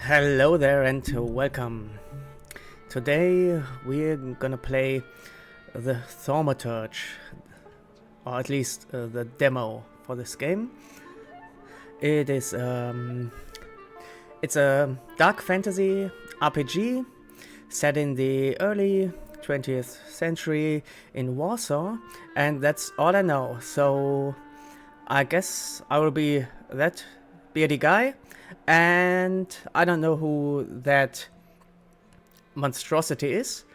Hello there and welcome. Today we're gonna play the Thaumaturge, or at least the demo for this game. It is it's a dark fantasy RPG set in the early 20th century in Warsaw, and that's all I know. So I guess I will be that beardy guy, and I don't know who that monstrosity is.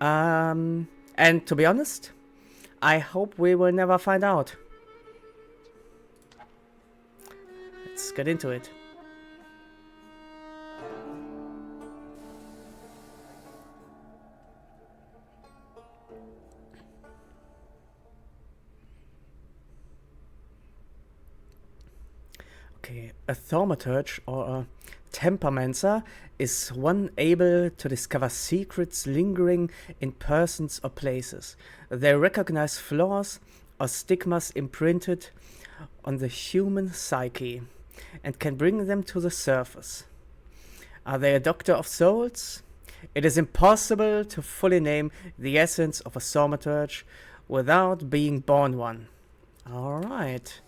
And to be honest, I hope we will never find out. Let's get into it. Okay, a thaumaturge or a temperamencer is one able to discover secrets lingering in persons or places. They recognize flaws or stigmas imprinted on the human psyche and can bring them to the surface. Are they a doctor of souls? It is impossible to fully name the essence of a thaumaturge without being born one. Alright.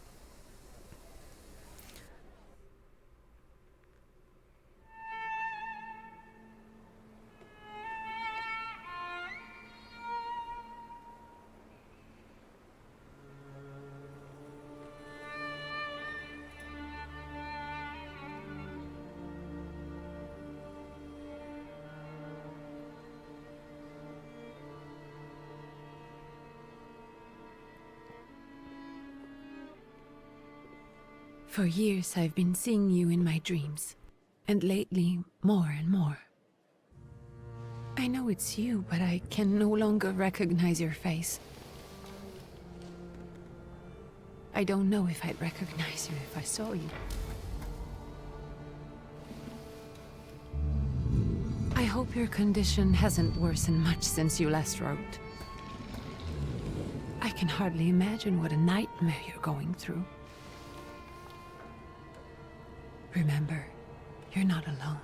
For years I've been seeing you in my dreams, and lately more and more. I know it's you, but I can no longer recognize your face. I don't know if I'd recognize you if I saw you. I hope your condition hasn't worsened much since you last wrote. I can hardly imagine what a nightmare you're going through. Remember, you're not alone.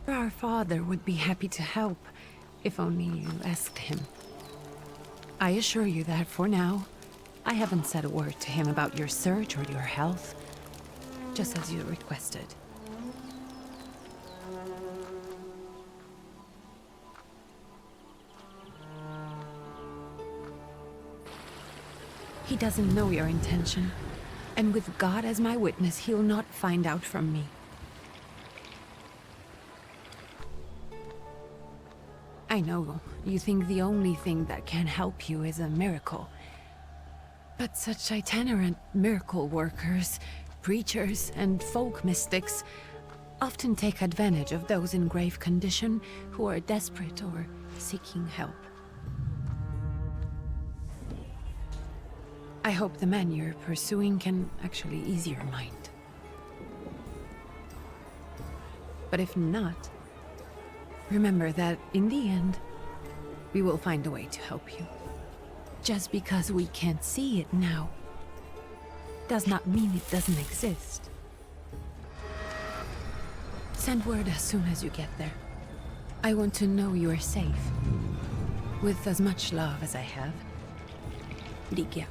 Our father would be happy to help, if only you asked him. I assure you that for now, I haven't said a word to him about your search or your health, just as you requested. He doesn't know your intention, and with God as my witness, he'll not find out from me. I know you think the only thing that can help you is a miracle. But such itinerant miracle workers, preachers, and folk mystics often take advantage of those in grave condition who are desperate or seeking help. I hope the man you're pursuing can actually ease your mind. But if not, remember that in the end, we will find a way to help you. Just because we can't see it now, does not mean it doesn't exist. Send word as soon as you get there. I want to know you are safe. With as much love as I have. Ligia.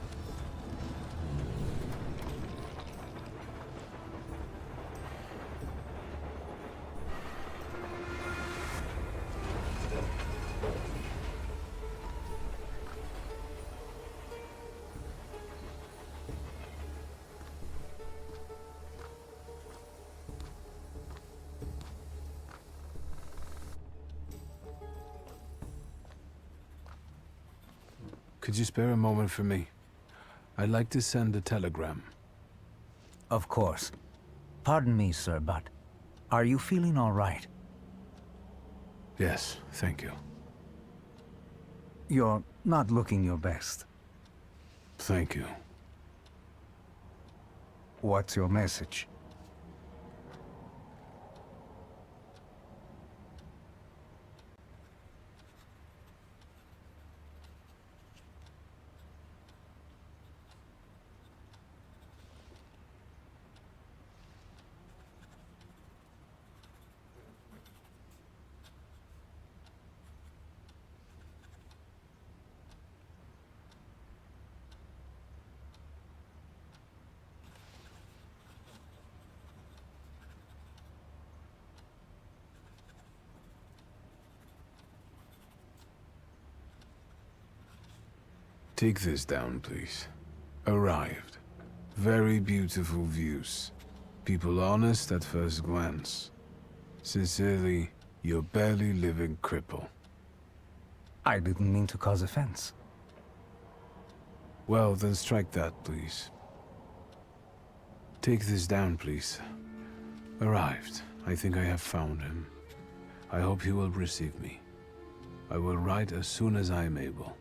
Could you spare a moment for me? I'd like to send a telegram. Of course. Pardon me, sir, but are you feeling all right? Yes, thank you. You're not looking your best. Thank you. What's your message? Take this down, please. Arrived. Very beautiful views. People honest at first glance. Sincerely, your barely living cripple. I didn't mean to cause offense. Well, then strike that, please. Take this down, please. Arrived. I think I have found him. I hope he will receive me. I will write as soon as I am able.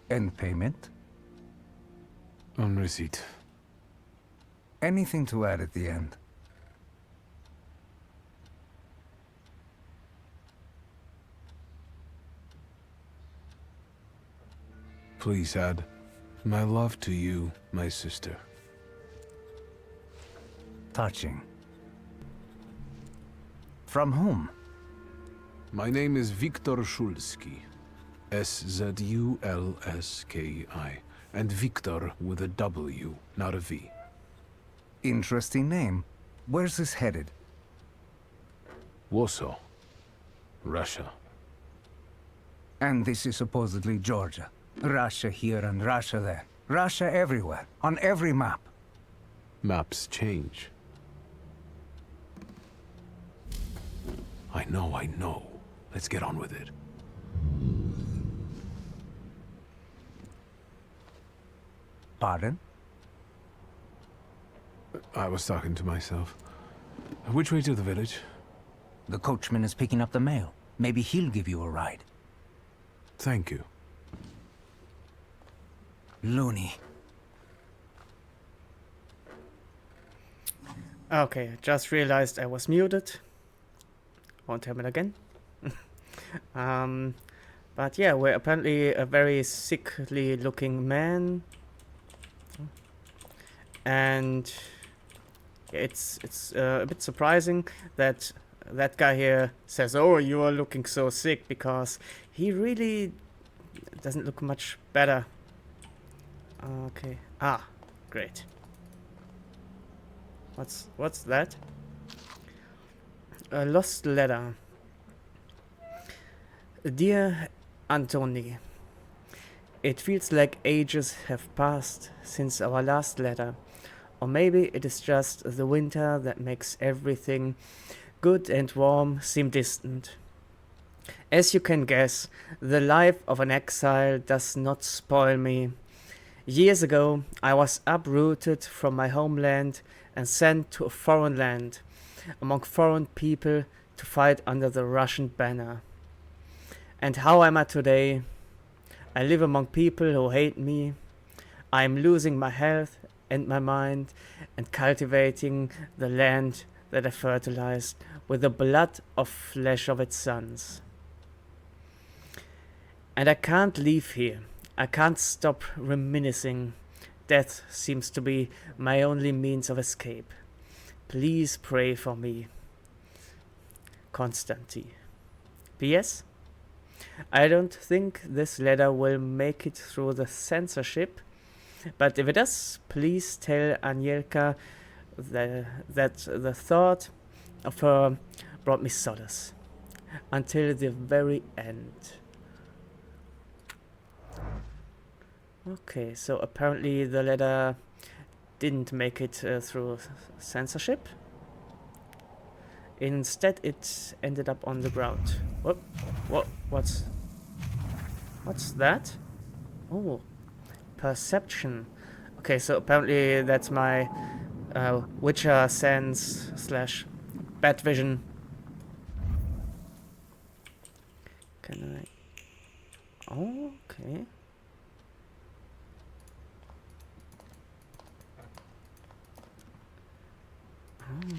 And payment? On receipt. Anything to add at the end? Please add, my love to you, my sister. Touching. From whom? My name is Viktor Szulski. S-Z-U-L-S-K-I. And Viktor with a W, not a V. Interesting name. Where's this headed? Warsaw. Russia. And this is supposedly Georgia. Russia here and Russia there. Russia everywhere, on every map. Maps change. I know. Let's get on with it. Pardon? I was talking to myself. Which way to the village? The coachman is picking up the mail. Maybe he'll give you a ride. Thank you. Loony. Okay, just realized I was muted. Won't happen again. But yeah, we're apparently a very sickly looking man. And it's a bit surprising that that guy here says, "Oh, you are looking so sick," because he really doesn't look much better. Okay. Ah, great. What's that? A lost letter. Dear Antony, it feels like ages have passed since our last letter. Or maybe it is just the winter that makes everything good and warm seem distant. As you can guess, the life of an exile does not spoil me. Years ago, I was uprooted from my homeland and sent to a foreign land, among foreign people, to fight under the Russian banner. And how am I today? I live among people who hate me. I am losing my health and my mind, and cultivating the land that I fertilized with the blood of flesh of its sons. And I can't leave here. I can't stop reminiscing. Death seems to be my only means of escape. Please pray for me. Constantine. P.S. I don't think this letter will make it through the censorship, but if it does, please tell Anielka that the thought of her brought me solace until the very end. Okay, so apparently the letter didn't make it through censorship. Instead, it ended up on the ground. What's that? Oh, perception. Okay, so apparently that's my Witcher sense / bad vision. Can I? Oh, okay. Oh,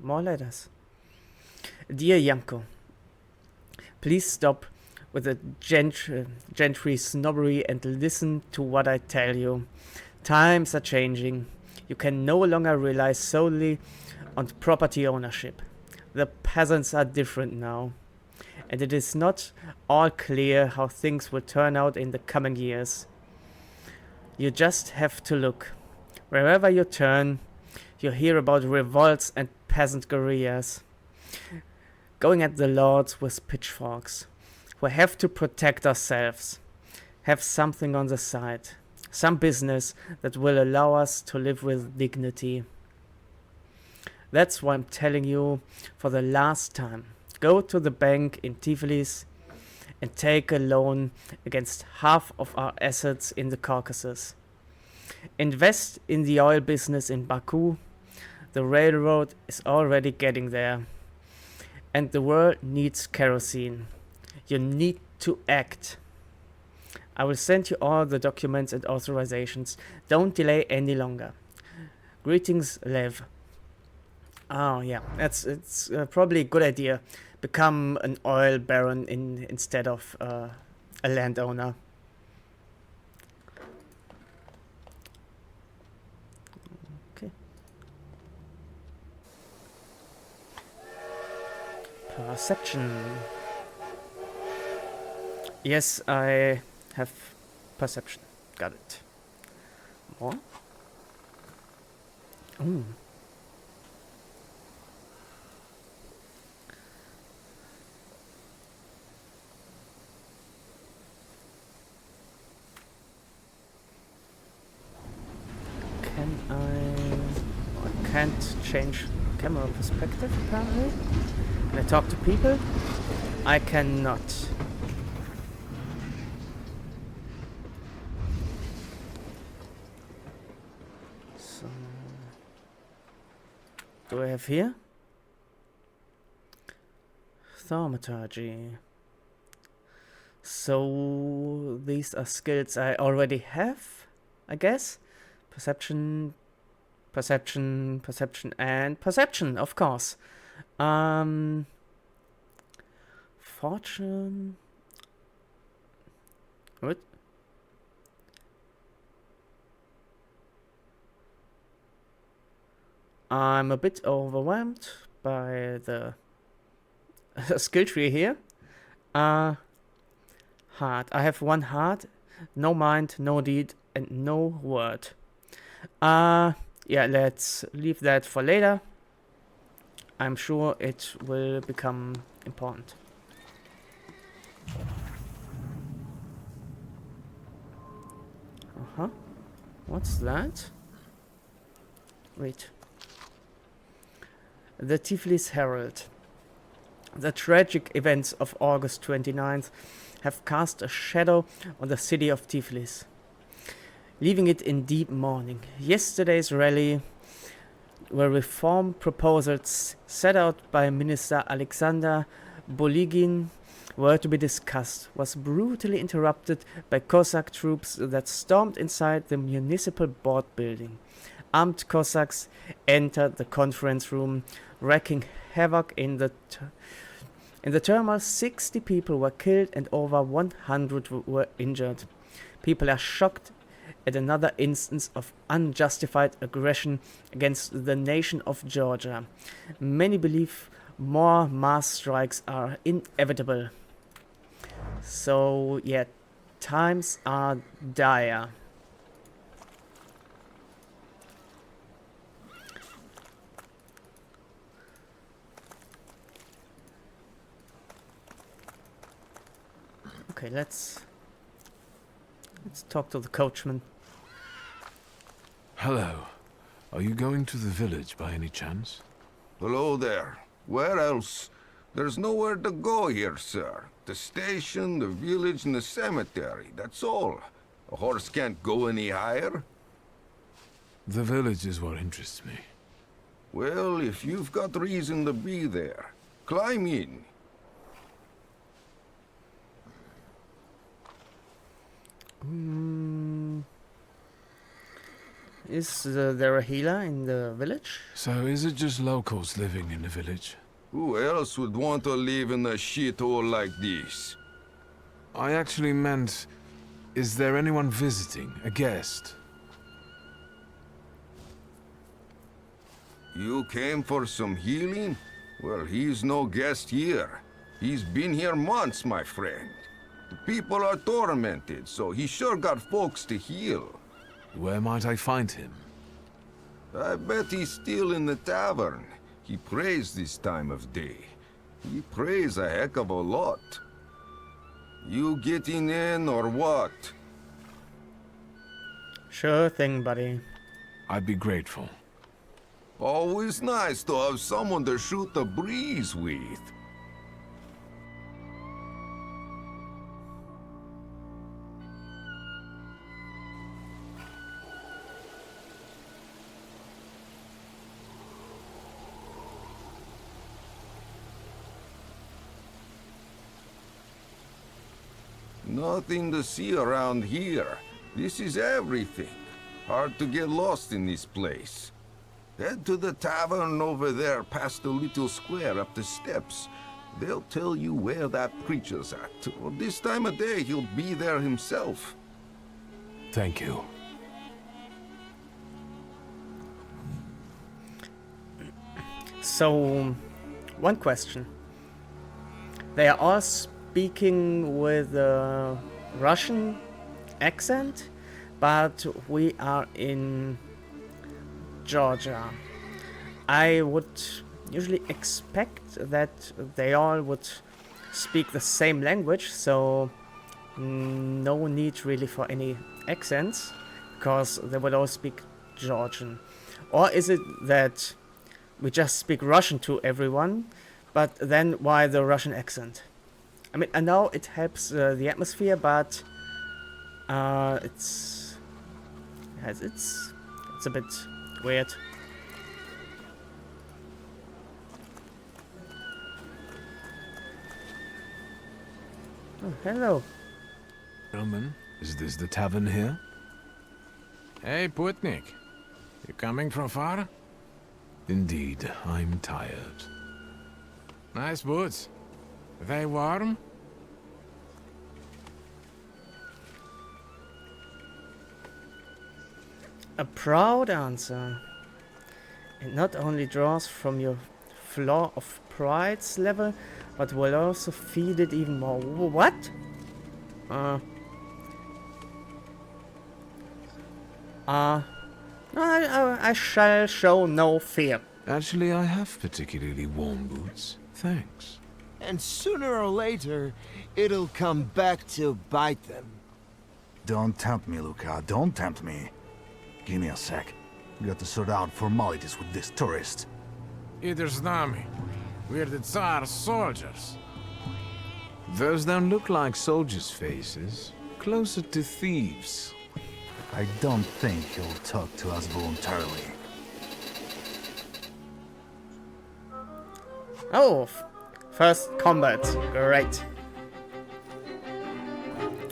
more letters. Dear Yanko, please stop with the gentry snobbery and listen to what I tell you. Times are changing. You can no longer rely solely on property ownership. The peasants are different now, and it is not all clear how things will turn out in the coming years. You just have to look. Wherever you turn, you hear about revolts and peasant guerrillas going at the lords with pitchforks. We have to protect ourselves. have something on the side. Some business that will allow us to live with dignity. That's why I'm telling you for the last time. Go to the bank in Tiflis and take a loan against half of our assets in the Caucasus. Invest in the oil business in Baku. The railroad is already getting there. And the world needs kerosene. You need to act. I will send you all the documents and authorizations. Don't delay any longer. Greetings, Lev. Oh yeah, it's probably a good idea. Become an oil baron instead of a landowner. Okay. Perception. Yes, I have perception. Got it. More? Ooh. I can't change camera perspective apparently. Can I talk to people? I cannot. So, do I have here? Thaumaturge. So these are skills I already have, I guess. Perception, perception, perception, and perception, of course. Fortune. What? I'm a bit overwhelmed by the skill tree here. Heart. I have one heart, no mind, no deed, and no word. Yeah, let's leave that for later. I'm sure it will become important. What's that? Wait. The Tiflis Herald. The tragic events of August 29th have cast a shadow on the city of Tiflis, leaving it in deep mourning. Yesterday's rally, where reform proposals set out by Minister Alexander Bolygin were to be discussed, was brutally interrupted by Cossack troops that stormed inside the municipal board building. Armed Cossacks entered the conference room, wreaking havoc in the turmoil. 60 people were killed and over 100 were injured. People are shocked at another instance of unjustified aggression against the nation of Georgia. Many believe more mass strikes are inevitable. So, yeah, times are dire. Okay, let's talk to the coachman. Hello. Are you going to the village by any chance? Hello there. Where else? There's nowhere to go here, sir. The station, the village, and the cemetery. That's all. A horse can't go any higher. The village is what interests me. Well, if you've got reason to be there, climb in. Is there a healer in the village? So is it just locals living in the village? Who else would want to live in a shithole like this? I actually meant, is there anyone visiting, a guest? You came for some healing? Well, he's no guest here. He's been here months, my friend. The people are tormented, so he sure got folks to heal. Where might I find him? I bet he's still in the tavern. He prays this time of day. He prays a heck of a lot. You getting in or what? Sure thing, buddy. I'd be grateful. Always nice to have someone to shoot the breeze with. Nothing to see around here. This is everything. Hard to get lost in this place. Head to the tavern over there past the little square up the steps. They'll tell you where that preacher's at. Or this time of day, he'll be there himself. Thank you. So, one question. They are all speaking with a Russian accent, but we are in Georgia. I would usually expect that they all would speak the same language, so no need really for any accents, because they would all speak Georgian. Or is it that we just speak Russian to everyone, but then why the Russian accent? I mean, I know it helps the atmosphere, but it's a bit weird. Oh, hello. Gentlemen, is this the tavern here? Hey, Putnik. You coming from far? Indeed, I'm tired. Nice boots. They warm? A proud answer. It not only draws from your flaw of pride's level, but will also feed it even more. What? I shall show no fear. Actually, I have particularly warm boots. Thanks. And sooner or later, it'll come back to bite them. Don't tempt me, Luca. Don't tempt me. Give me a sec. We got to sort out formalities with this tourist. Either Znami. We're the Tsar's soldiers. Those don't look like soldiers' faces. Closer to thieves. I don't think he'll talk to us voluntarily. Oh, first combat. Great.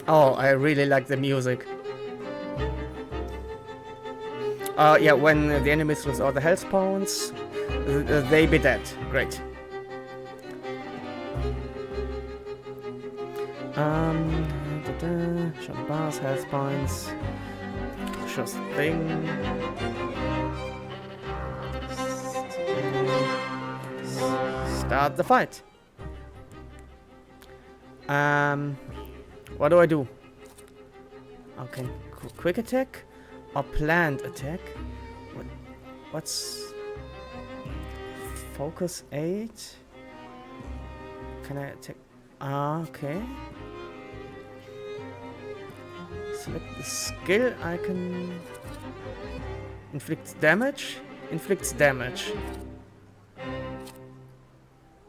Oh, I really like the music. Yeah, when the enemies lose all the health spawns, they be dead. Great. Shot bars, health points. Sure thing. Start the fight. What do I do? Okay, quick attack or planned attack? What's focus 8? Can I attack? Okay. Select the skill. I can inflict damage. Inflicts damage.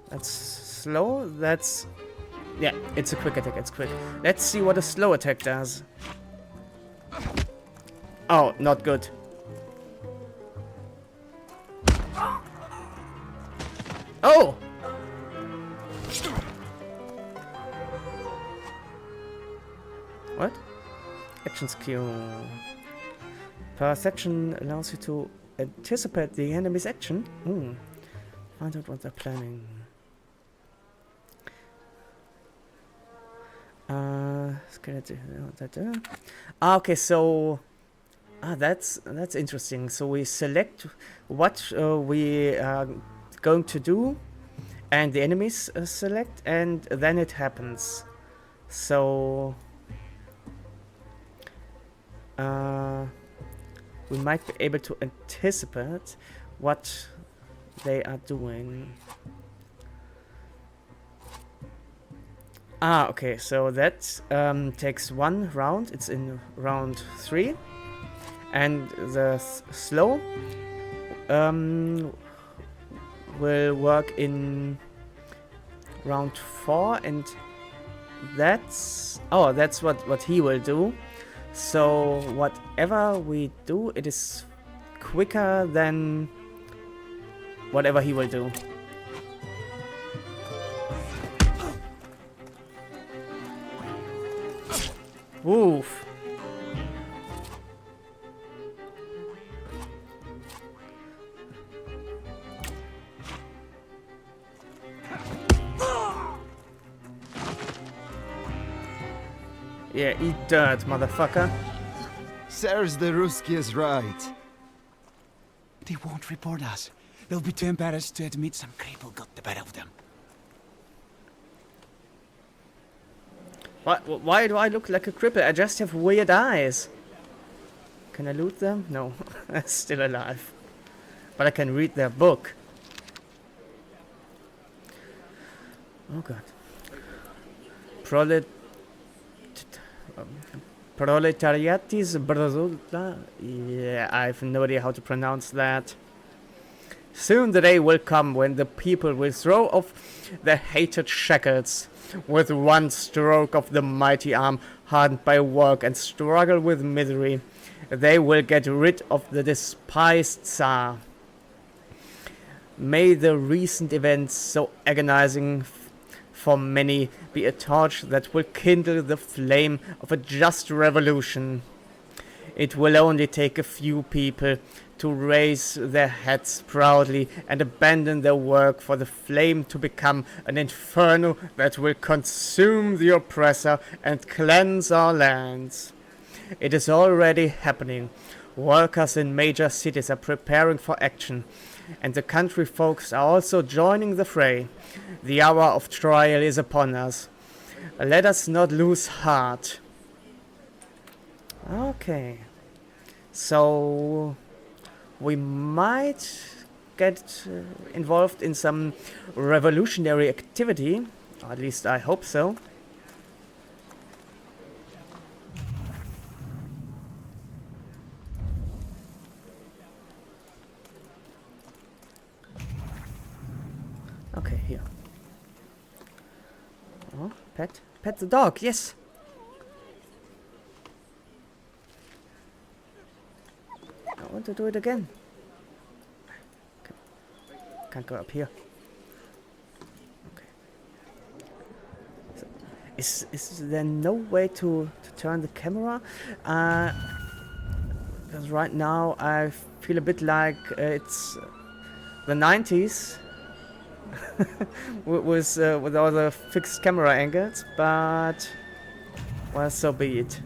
That's slow. That's yeah. It's a quick attack. It's quick. Let's see what a slow attack does. Oh, not good. Oh! What? Action skill. Perception allows you to anticipate the enemy's action. Find out what they're planning. Okay, so that's interesting. So we select what we are going to do, and the enemies select, and then it happens. So we might be able to anticipate what they are doing. Okay, so that takes one round. It's in round 3. And the slow will work in round 4, and that's what he will do. So whatever we do, it is quicker than whatever he will do. Woof. Yeah, eat dirt, motherfucker. Sirs, the Ruski is right. They won't report us. They'll be too embarrassed to admit some cripple got the better of them. Why do I look like a cripple? I just have weird eyes. Can I loot them? No, I'm still alive. But I can read their book. Oh god. Proletariatis Brazula. Yeah, I have no idea how to pronounce that. Soon the day will come when the people will throw off their hated shackles. With one stroke of the mighty arm, hardened by work and struggle with misery, they will get rid of the despised Tsar. May the recent events, so agonizing for many, be a torch that will kindle the flame of a just revolution. It will only take a few people to raise their heads proudly and abandon their work for the flame to become an inferno that will consume the oppressor and cleanse our lands. It is already happening. Workers in major cities are preparing for action, and the country folks are also joining the fray. The hour of trial is upon us. Let us not lose heart. Okay. So we might get involved in some revolutionary activity, or at least I hope so. Okay, here. Oh, pet the dog, yes! I want to do it again. Can't go up here. Okay. So, is there no way to turn the camera? Because right now I feel a bit like it's the 90s with all the fixed camera angles, but well, so be it.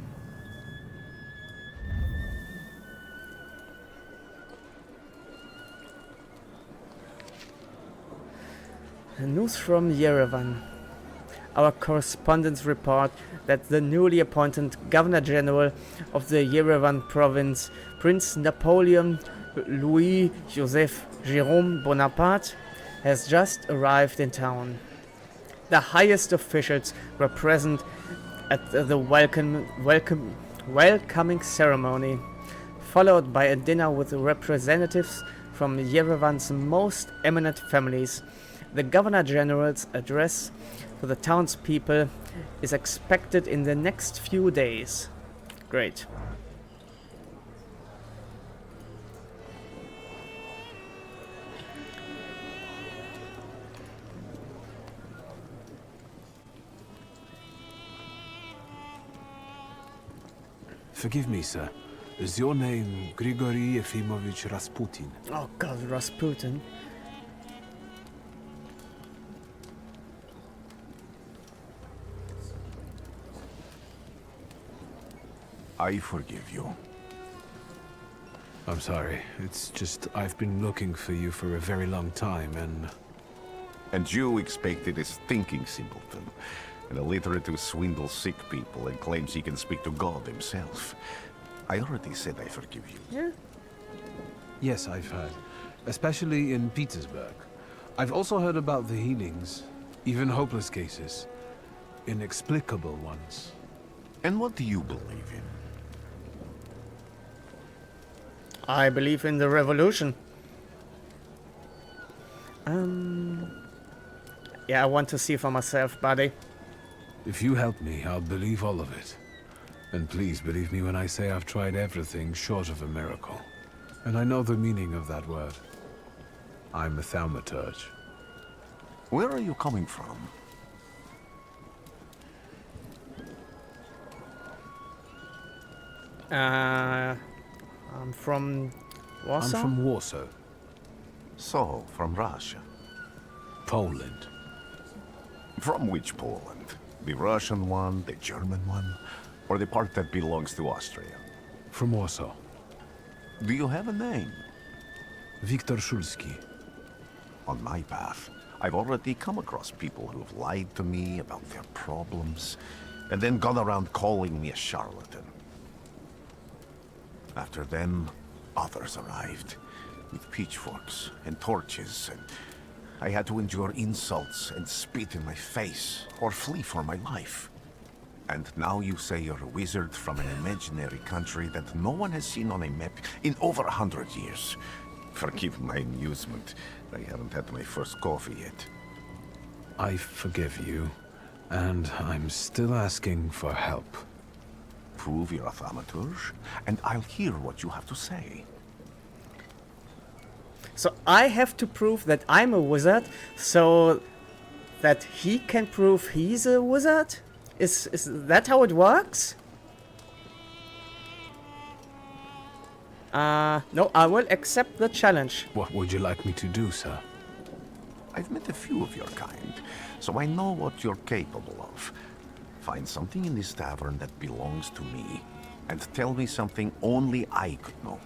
News from Yerevan. Our correspondents report that the newly appointed Governor General of the Yerevan province, Prince Napoleon Louis-Joseph Jérôme Bonaparte, has just arrived in town. The highest officials were present at the welcoming ceremony, followed by a dinner with representatives from Yerevan's most eminent families. The Governor General's address to the townspeople is expected in the next few days. Great. Forgive me, sir. Is your name Grigory Yefimovich Rasputin? Oh god, Rasputin. I forgive you. I'm sorry. It's just I've been looking for you for a very long time, and... And you expected a thinking simpleton, an illiterate who swindles sick people and claims he can speak to God himself. I already said I forgive you. Yeah. Yes, I've heard. Especially in Petersburg. I've also heard about the healings, even hopeless cases. Inexplicable ones. And what do you believe in? I believe in the revolution. Yeah, I want to see for myself, buddy. If you help me, I'll believe all of it. And please believe me when I say I've tried everything short of a miracle. And I know the meaning of that word. I'm a Thaumaturge. Where are you coming from? I'm from Warsaw? I'm from Warsaw, So, from Russia. Poland. From which Poland? The Russian one, the German one, or the part that belongs to Austria? From Warsaw. Do you have a name? Wiktor Szulski. On my path, I've already come across people who've lied to me about their problems, and then gone around calling me a charlatan. After them, others arrived, with pitchforks and torches, and I had to endure insults and spit in my face, or flee for my life. And now you say you're a wizard from an imaginary country that no one has seen on a map in over 100 years. Forgive my amusement. I haven't had my first coffee yet. I forgive you, and I'm still asking for help. Prove you're a Thaumaturge, and I'll hear what you have to say. So I have to prove that I'm a wizard, so that he can prove he's a wizard? Is that how it works? No, I will accept the challenge. What would you like me to do, sir? I've met a few of your kind, so I know what you're capable of. Find something in this tavern that belongs to me, and tell me something only I could know.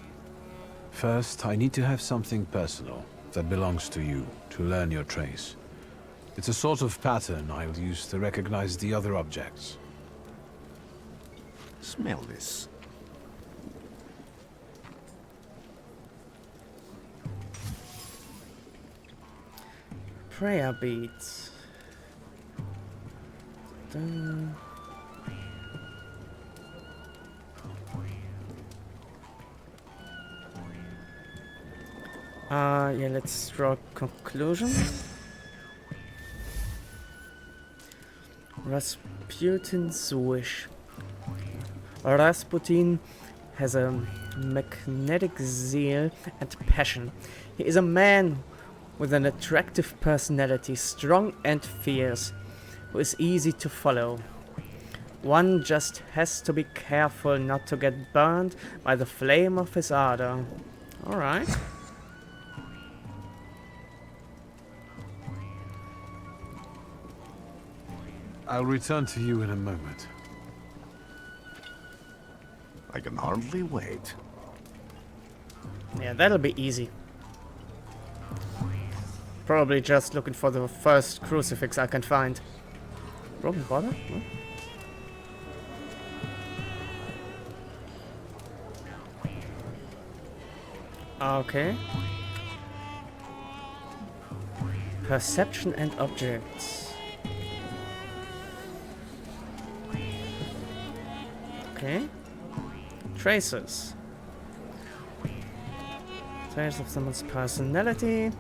First, I need to have something personal that belongs to you to learn your trace. It's a sort of pattern I'll use to recognize the other objects. Smell this. Prayer beads. Dun. Yeah, let's draw a conclusion. Rasputin's wish. Rasputin has a magnetic zeal and passion. He is a man with an attractive personality, strong and fierce, who is easy to follow. One just has to be careful not to get burned by the flame of his ardor. Alright. I'll return to you in a moment. I can hardly wait. Yeah, that'll be easy. Probably just looking for the first crucifix I can find. Broken bottle? Huh? Okay. Perception and objects. Okay. Traces. Trace of someone's personality. It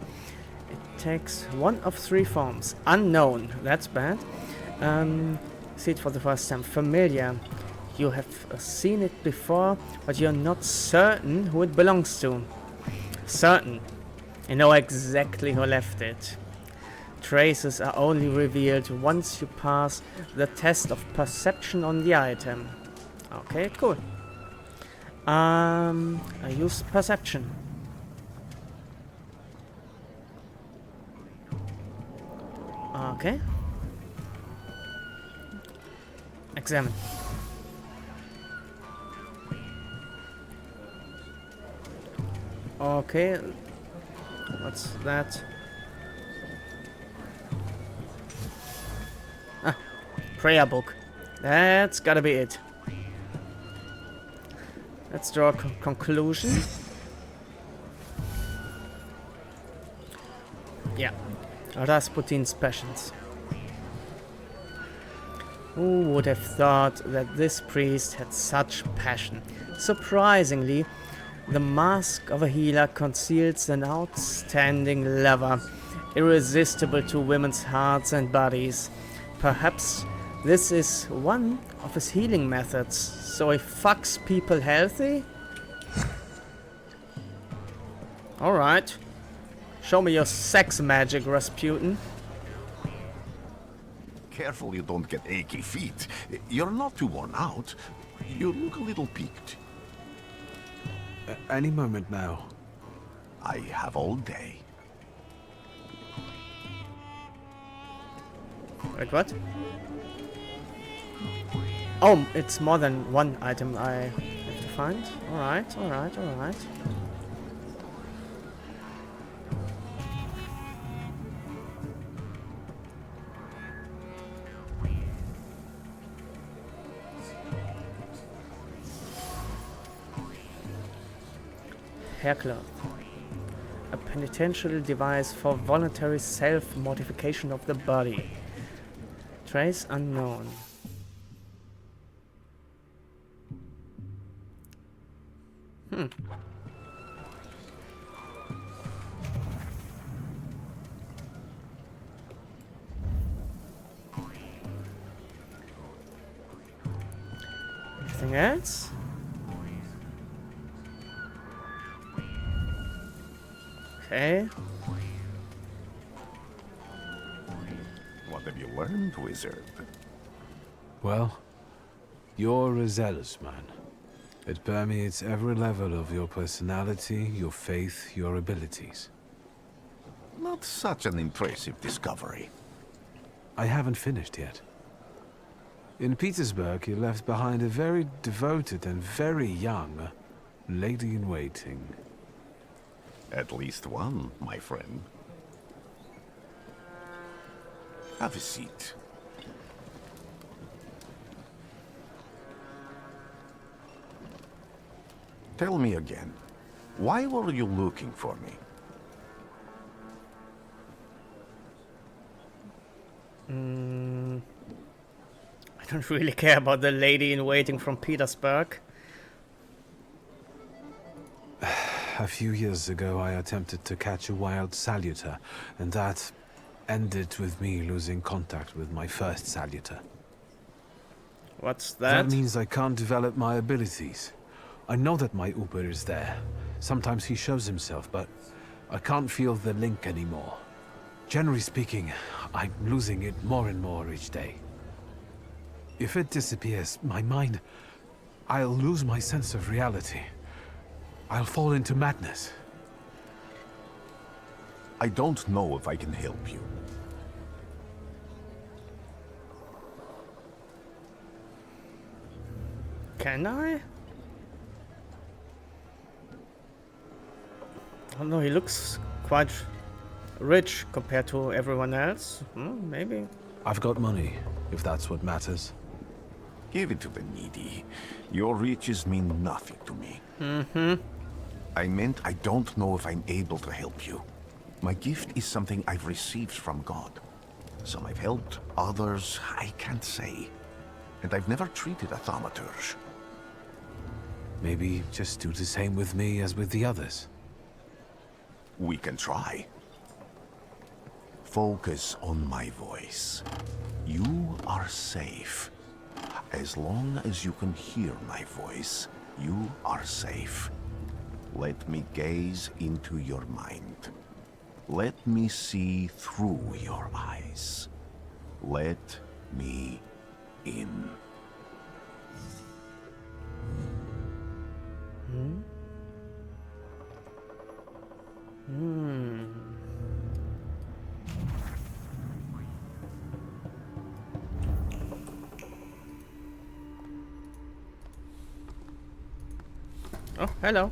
takes one of three forms. Unknown. That's bad. See it for the first time. Familiar. You have seen it before, but you're not certain who it belongs to. Certain. You know exactly who left it. Traces are only revealed once you pass the test of perception on the item. Okay, cool. I use perception. Okay. Examine. Okay. What's that? Ah, prayer book. That's gotta be it. Let's draw a conclusion. Yeah. Rasputin's passions. Who would have thought that this priest had such passion? Surprisingly, The mask of a healer conceals an outstanding lever, irresistible to women's hearts and bodies. Perhaps this is one of his healing methods, so he fucks people healthy? Alright. Show me your sex magic, Rasputin. Careful you don't get achy feet. You're not too worn out. You look a little peaked. Any moment now. I have all day. Wait, what? Oh, it's more than one item I have to find. Alright, alright, alright. Haircloth. A penitential device for voluntary self-mortification of the body. Trace unknown. Anything else? Okay. What have you learned, wizard? Well, you're a zealous man. It permeates every level of your personality, your faith, your abilities. Not such an impressive discovery. I haven't finished yet. In Petersburg, you left behind a very devoted and very young lady-in-waiting. At least one, my friend. Have a seat. Tell me again, why were you looking for me? I don't really care about the lady-in-waiting from Petersburg. A few years ago, I attempted to catch a wild Salutor, and that ended with me losing contact with my first Salutor. What's that? That means I can't develop my abilities. I know that my Uber is there. Sometimes he shows himself, but I can't feel the link anymore. Generally speaking, I'm losing it more and more each day. If it disappears, my mind... I'll lose my sense of reality. I'll fall into madness. I don't know if I can help you. Can I? I don't know, he looks quite rich compared to everyone else. Maybe. I've got money, if that's what matters. Give it to the needy. Your riches mean nothing to me. I meant I don't know if I'm able to help you. My gift is something I've received from God. Some I've helped, others I can't say. And I've never treated a Thaumaturge. Maybe just do the same with me as with the others. We can try. Focus on my voice. You are safe. As long as you can hear my voice, you are safe. Let me gaze into your mind. Let me see through your eyes. Let me in. Oh, hello.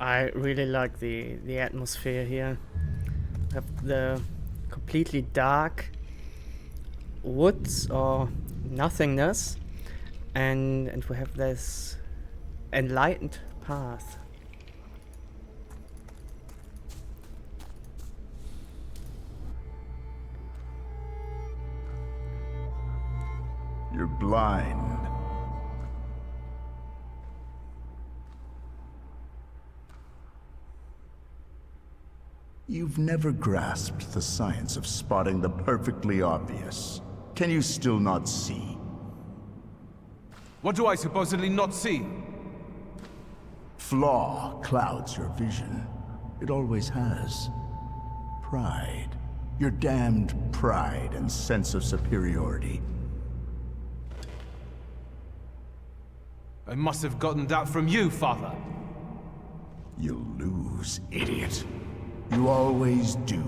I really like the atmosphere here. We have the completely dark woods or nothingness, and we have this enlightened path. blind. You've never grasped the science of spotting the perfectly obvious. Can you still not see? What do I supposedly not see? Flaw clouds your vision. It always has. Pride. Your damned pride and sense of superiority. I must have gotten that from you, Father. You'll lose, idiot. You always do.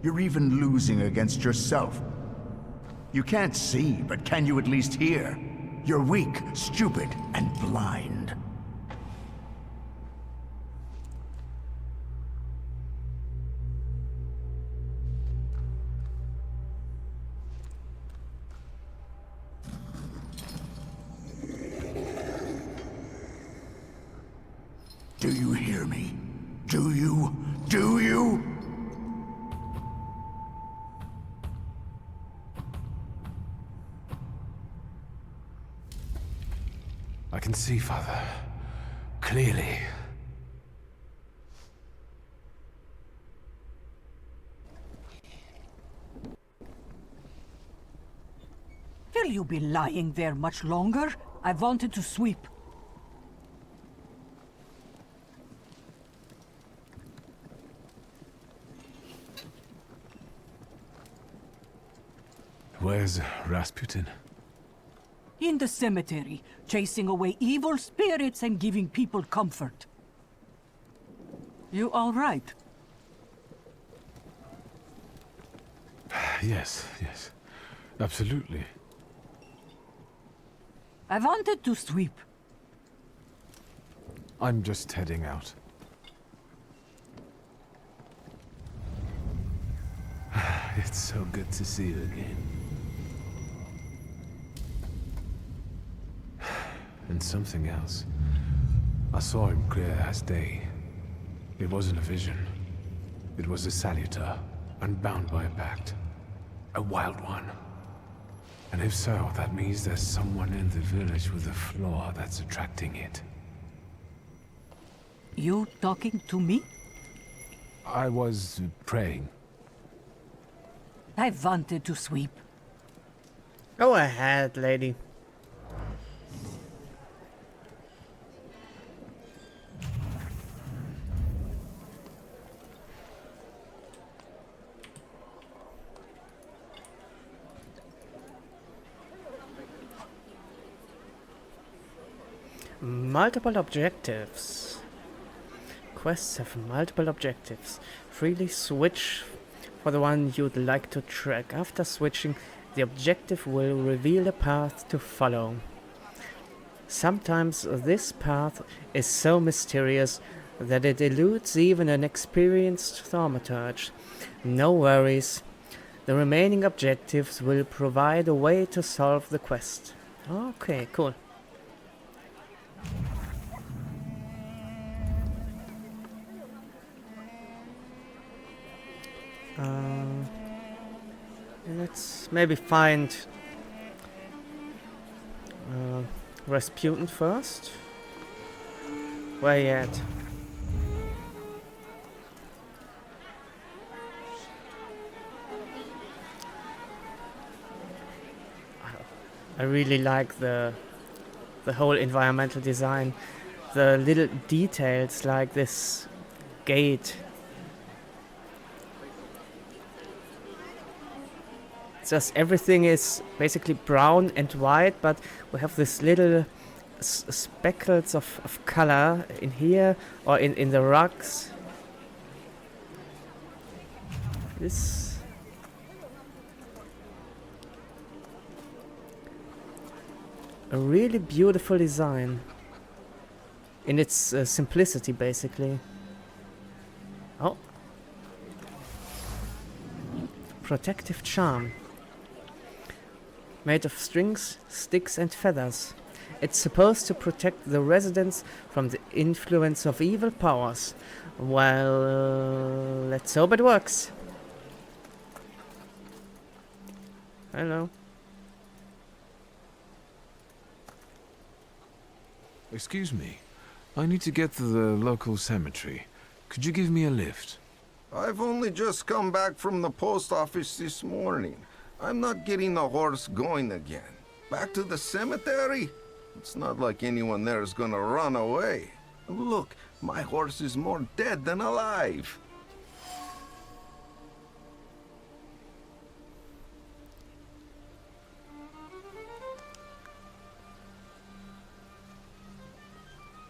You're even losing against yourself. You can't see, but can you at least hear? You're weak, stupid, and blind. Do you hear me? Do you? Do you? I can see, Father. Clearly. Will you be lying there much longer? I wanted to sweep. Where's Rasputin? In the cemetery, chasing away evil spirits and giving people comfort. You all right? Yes, yes. Absolutely. I wanted to sweep. I'm just heading out. It's so good to see you again. And something else. I saw him clear as day. It wasn't a vision. It was a Salutor, unbound by a pact. A wild one. And if so, that means there's someone in the village with a flaw that's attracting it. You talking to me? I was praying. I wanted to sweep. Go ahead, lady. Multiple objectives. Quests have multiple objectives. Freely switch for the one you'd like to track. After switching, the objective will reveal a path to follow. Sometimes this path is so mysterious that it eludes even an experienced thaumaturge. No worries. The remaining objectives will provide a way to solve the quest. Okay, cool. Let's maybe find Rasputin first. Where he at? I really like the whole environmental design. The little details like this gate. Just everything is basically brown and white, but we have this little speckles of color in here or in the rocks. This a really beautiful design in its simplicity, basically. Oh, protective charm. Made of strings, sticks and feathers. It's supposed to protect the residents from the influence of evil powers. Well, let's hope it works. Hello. Excuse me. I need to get to the local cemetery. Could you give me a lift? I've only just come back from the post office this morning. I'm not getting the horse going again. Back to the cemetery? It's not like anyone there is gonna run away. Look, my horse is more dead than alive.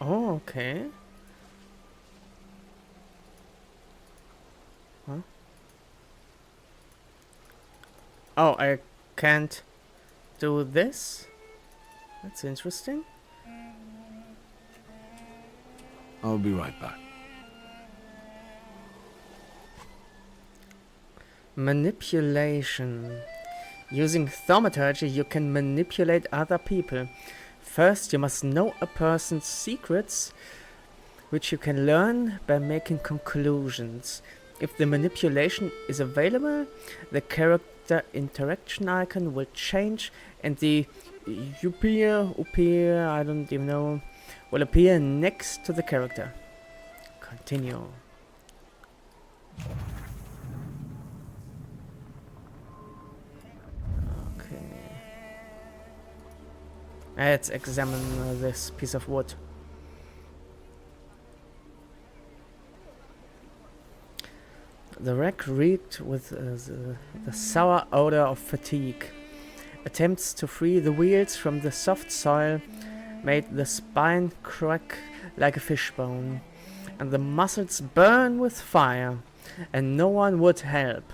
Oh, okay. Huh? Oh, I can't do this? That's interesting. I'll be right back. Manipulation. Using Thaumaturge, you can manipulate other people. First, you must know a person's secrets, which you can learn by making conclusions. If the manipulation is available, the character interaction icon will change and the appear, I don't even know, will appear next to the character. Continue. Let's examine this piece of wood. The wreck reeked with the sour odor of fatigue. Attempts to free the wheels from the soft soil made the spine crack like a fishbone, and the muscles burn with fire, and no one would help.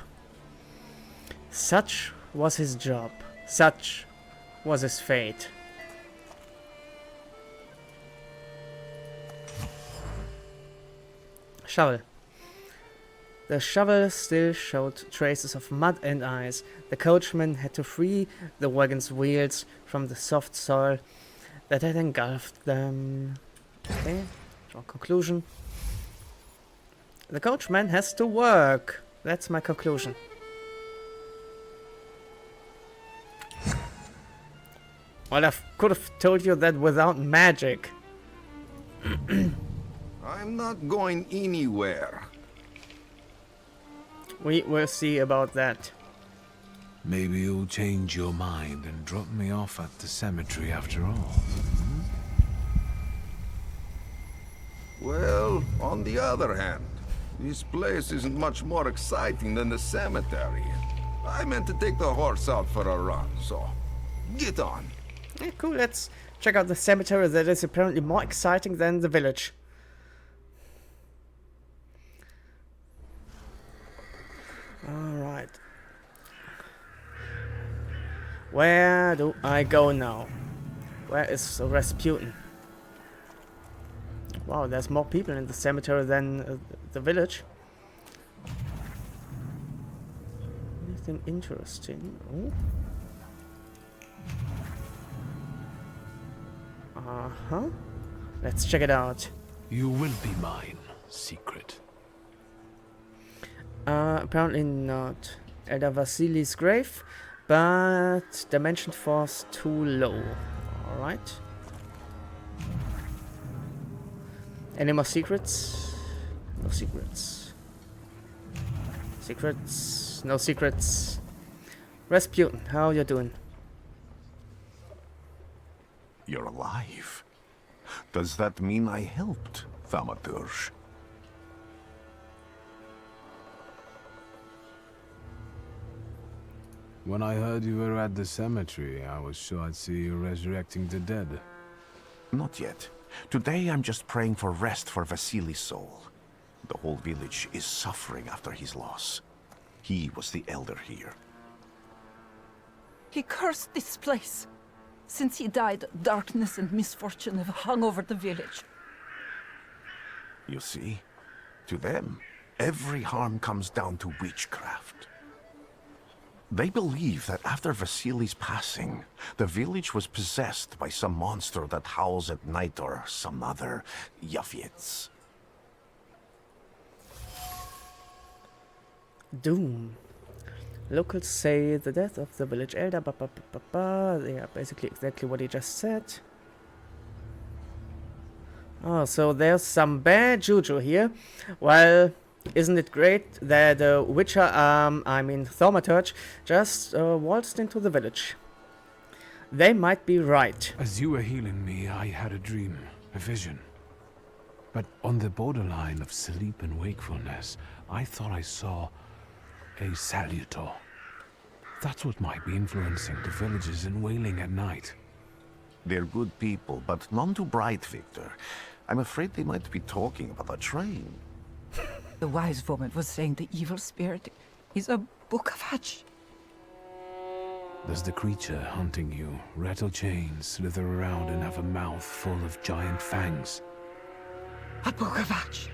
Such was his job. Such was his fate. Shovel. The shovel still showed traces of mud and ice. The coachman had to free the wagon's wheels from the soft soil that had engulfed them. Okay, draw conclusion. The coachman has to work. That's my conclusion. Well, I could have told you that without magic. I'm not going anywhere. We will see about that. Maybe you'll change your mind and drop me off at the cemetery after all. Well, on the other hand, this place isn't much more exciting than the cemetery. I meant to take the horse out for a run, so get on. Yeah, cool, let's check out the cemetery that is apparently more exciting than the village. Alright. Where do I go now? Where is Rasputin? Wow, there's more people in the cemetery than the village. Anything interesting? Oh. Uh-huh. Let's check it out. You will be mine, secret. Apparently not. Elder Vasili's grave, but dimension force too low. Alright. Any more secrets? No secrets. Secrets? No secrets. Rasputin, how you doing? You're alive. Does that mean I helped, Thaumaturge? When I heard you were at the cemetery, I was sure I'd see you resurrecting the dead. Not yet. Today I'm just praying for rest for Vasili's soul. The whole village is suffering after his loss. He was the elder here. He cursed this place. Since he died, darkness and misfortune have hung over the village. You see, to them, every harm comes down to witchcraft. They believe that after Vasili's passing, the village was possessed by some monster that howls at night or some other Yafiets. Doom. Locals say the death of the village elder, Yeah, basically exactly what he just said. Oh, so there's some bad juju here. Well, isn't it great that Witcher, Thaumaturge, just waltzed into the village? They might be right. As you were healing me, I had a dream, a vision. But on the borderline of sleep and wakefulness, I thought I saw a Salutor. That's what might be influencing the villagers in Wailing at night. They're good people, but none too bright, Victor. I'm afraid they might be talking about a train. The wise woman was saying the evil spirit is a book of hatch. Does the creature hunting you rattle chains, slither around, and have a mouth full of giant fangs? A book of hatch.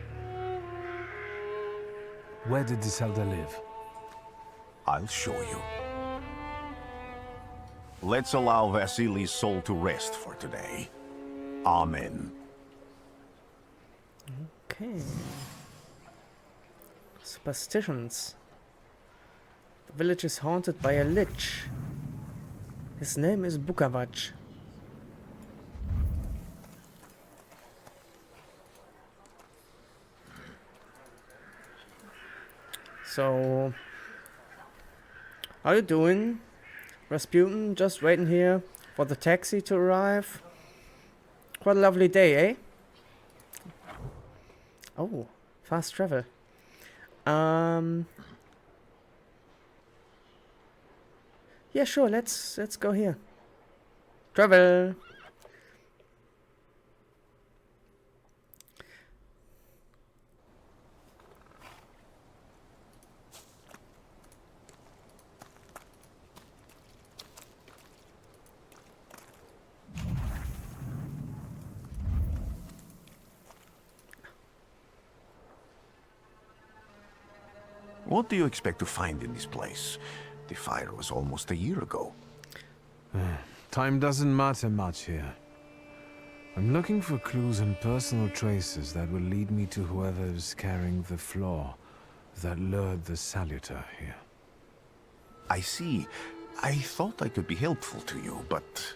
Where did this elder live? I'll show you. Let's allow Vasily's soul to rest for today. Amen. Okay. Superstitions. The village is haunted by a lich. His name is Bukavach. So, how you doing, Rasputin? Just waiting here for the taxi to arrive. Quite a lovely day, eh? Oh, fast travel. Yeah, sure. Let's go here. Travel. What do you expect to find in this place? The fire was almost a year ago. Time doesn't matter much here. I'm looking for clues and personal traces that will lead me to whoever's carrying the flaw that lured the Salutor here. I see. I thought I could be helpful to you, but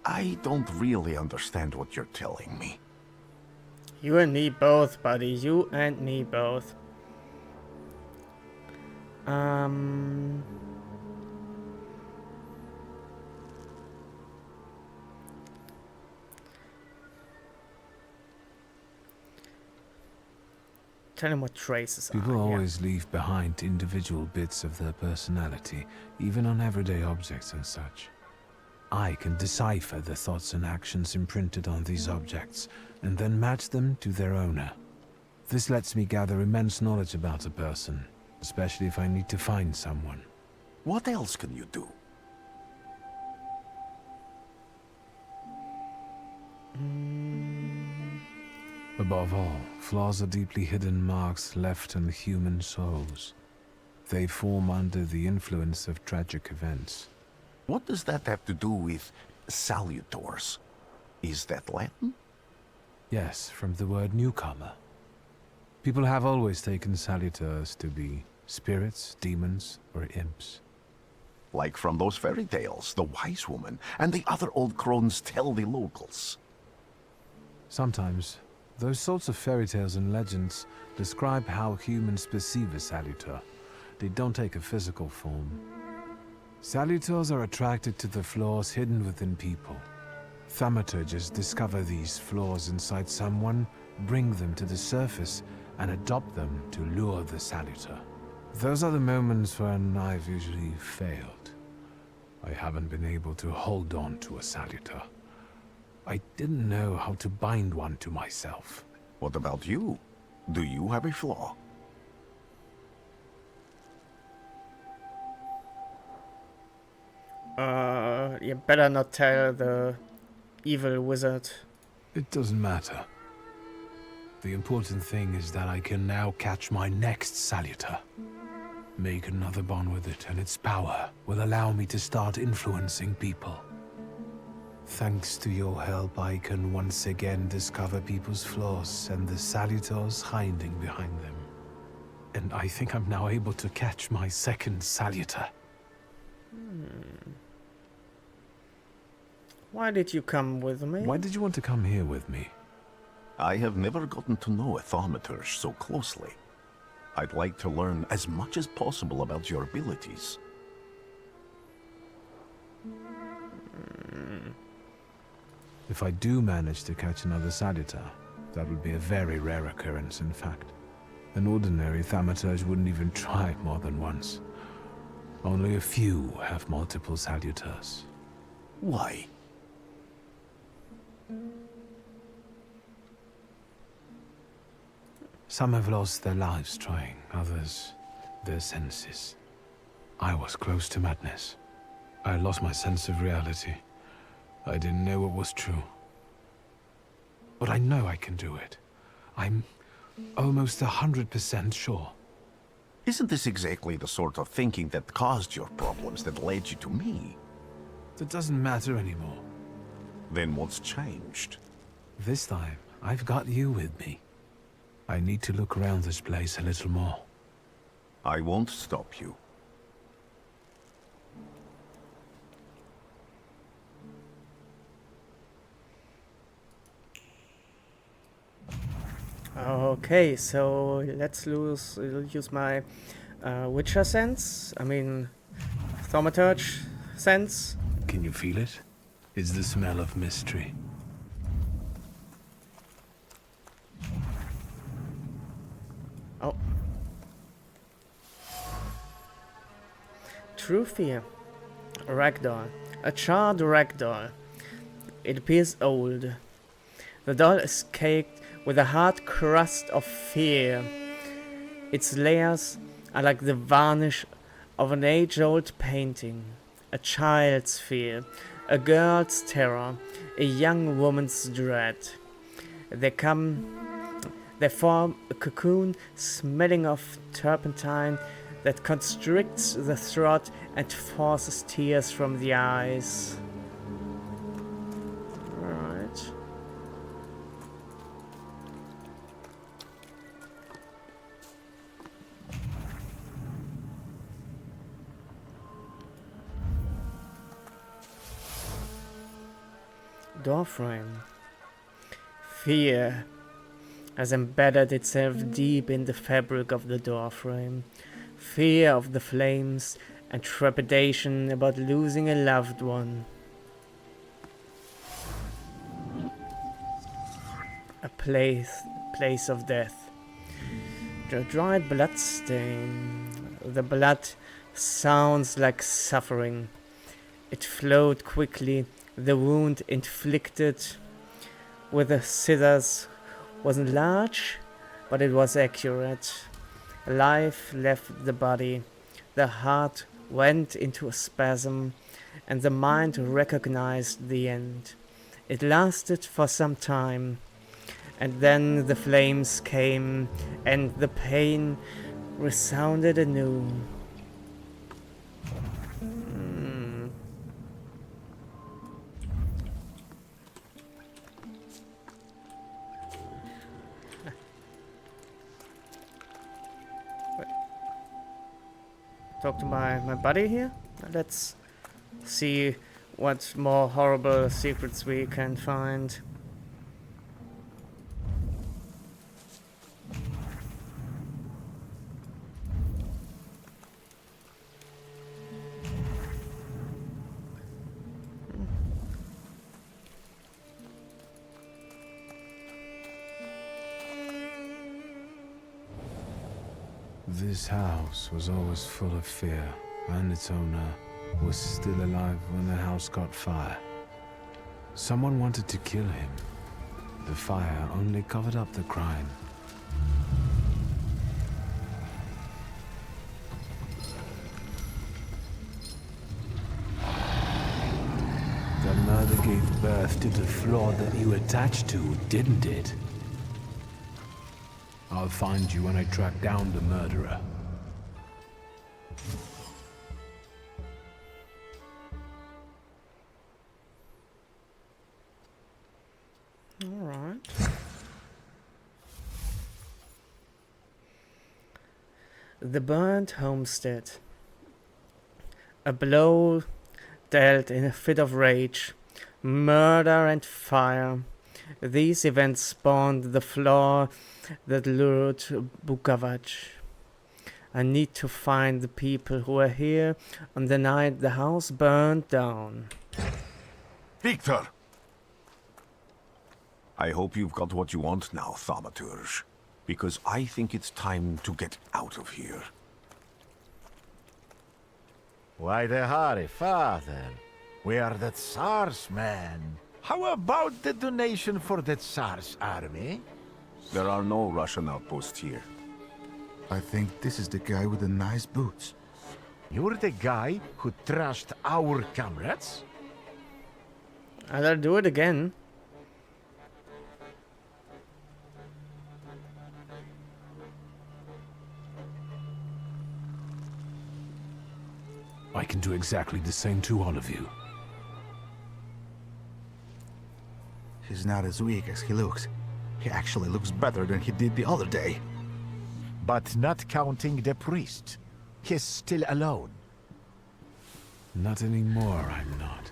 I don't really understand what you're telling me. You and me both, buddy. You and me both. Tell him what traces are. People always leave behind individual bits of their personality, even on everyday objects and such. I can decipher the thoughts and actions imprinted on these objects, and then match them to their owner. This lets me gather immense knowledge about a person, especially if I need to find someone. What else can you do? Above all, flaws are deeply hidden marks left on human souls. They form under the influence of tragic events. What does that have to do with Salutors? Is that Latin? Yes, from the word newcomer. People have always taken Salutors to be spirits, demons, or imps. Like from those fairy tales, the wise woman and the other old crones tell the locals. Sometimes, those sorts of fairy tales and legends describe how humans perceive a Salutor. They don't take a physical form. Salutors are attracted to the flaws hidden within people. Thaumaturges discover these flaws inside someone, bring them to the surface, and adopt them to lure the Salutor. Those are the moments when I've usually failed. I haven't been able to hold on to a Salutor. I didn't know how to bind one to myself. What about you? Do you have a flaw? You better not tell the evil wizard. It doesn't matter. The important thing is that I can now catch my next Salutor. Make another bond with it, and its power will allow me to start influencing people. Thanks to your help, I can once again discover people's flaws and the Salutors hiding behind them. And I think I'm now able to catch my second Salutor. Why did you come with me? Why did you want to come here with me? I have never gotten to know a Thaumaturge so closely. I'd like to learn as much as possible about your abilities. If I do manage to catch another Salutor, that would be a very rare occurrence, in fact. An ordinary Thaumaturge wouldn't even try more than once. Only a few have multiple Salutors. Why? Some have lost their lives trying, others their senses. I was close to madness. I lost my sense of reality. I didn't know what was true. But I know I can do it. I'm almost 100% sure. Isn't this exactly the sort of thinking that caused your problems that led you to me? That doesn't matter anymore. Then what's changed? This time, I've got you with me. I need to look around this place a little more. I won't stop you. Okay, so let's use my Witcher sense. I mean, Thaumaturge sense. Can you feel it? It's the smell of mystery. Oh. True fear. Ragdoll. A charred ragdoll. It appears old. The doll is caked with a hard crust of fear. Its layers are like the varnish of an age-old painting. A child's fear, a girl's terror, a young woman's dread. They form a cocoon smelling of turpentine that constricts the throat and forces tears from the eyes. Right. Doorframe. Fear has embedded itself deep in the fabric of the doorframe. Fear of the flames and trepidation about losing a loved one. A place of death. The dried blood stain. The blood sounds like suffering. It flowed quickly. The wound inflicted with the scissors wasn't large, but it was accurate. Life left the body. The heart went into a spasm, and the mind recognized the end. It lasted for some time, and then the flames came, and the pain resounded anew. Talk to my buddy here. Let's see what more horrible secrets we can find. This house was always full of fear, and its owner was still alive when the house caught fire. Someone wanted to kill him. The fire only covered up the crime. The murder gave birth to the flaw that you attached to, didn't it? I'll find you when I track down the murderer. All right. The burnt homestead. A blow dealt in a fit of rage. Murder and fire. These events spawned the flaw that lured Bukavaj. I need to find the people who were here on the night the house burned down. Victor! I hope you've got what you want now, Thaumaturge. Because I think it's time to get out of here. Why the hurry, father? We are the Tsar's men. How about the donation for the Tsar's army? There are no Russian outposts here. I think this is the guy with the nice boots. You're the guy who trashed our comrades? I'll do it again. I can do exactly the same to all of you. He's not as weak as he looks. He actually looks better than he did the other day. But not counting the priest. He's still alone. Not anymore, I'm not.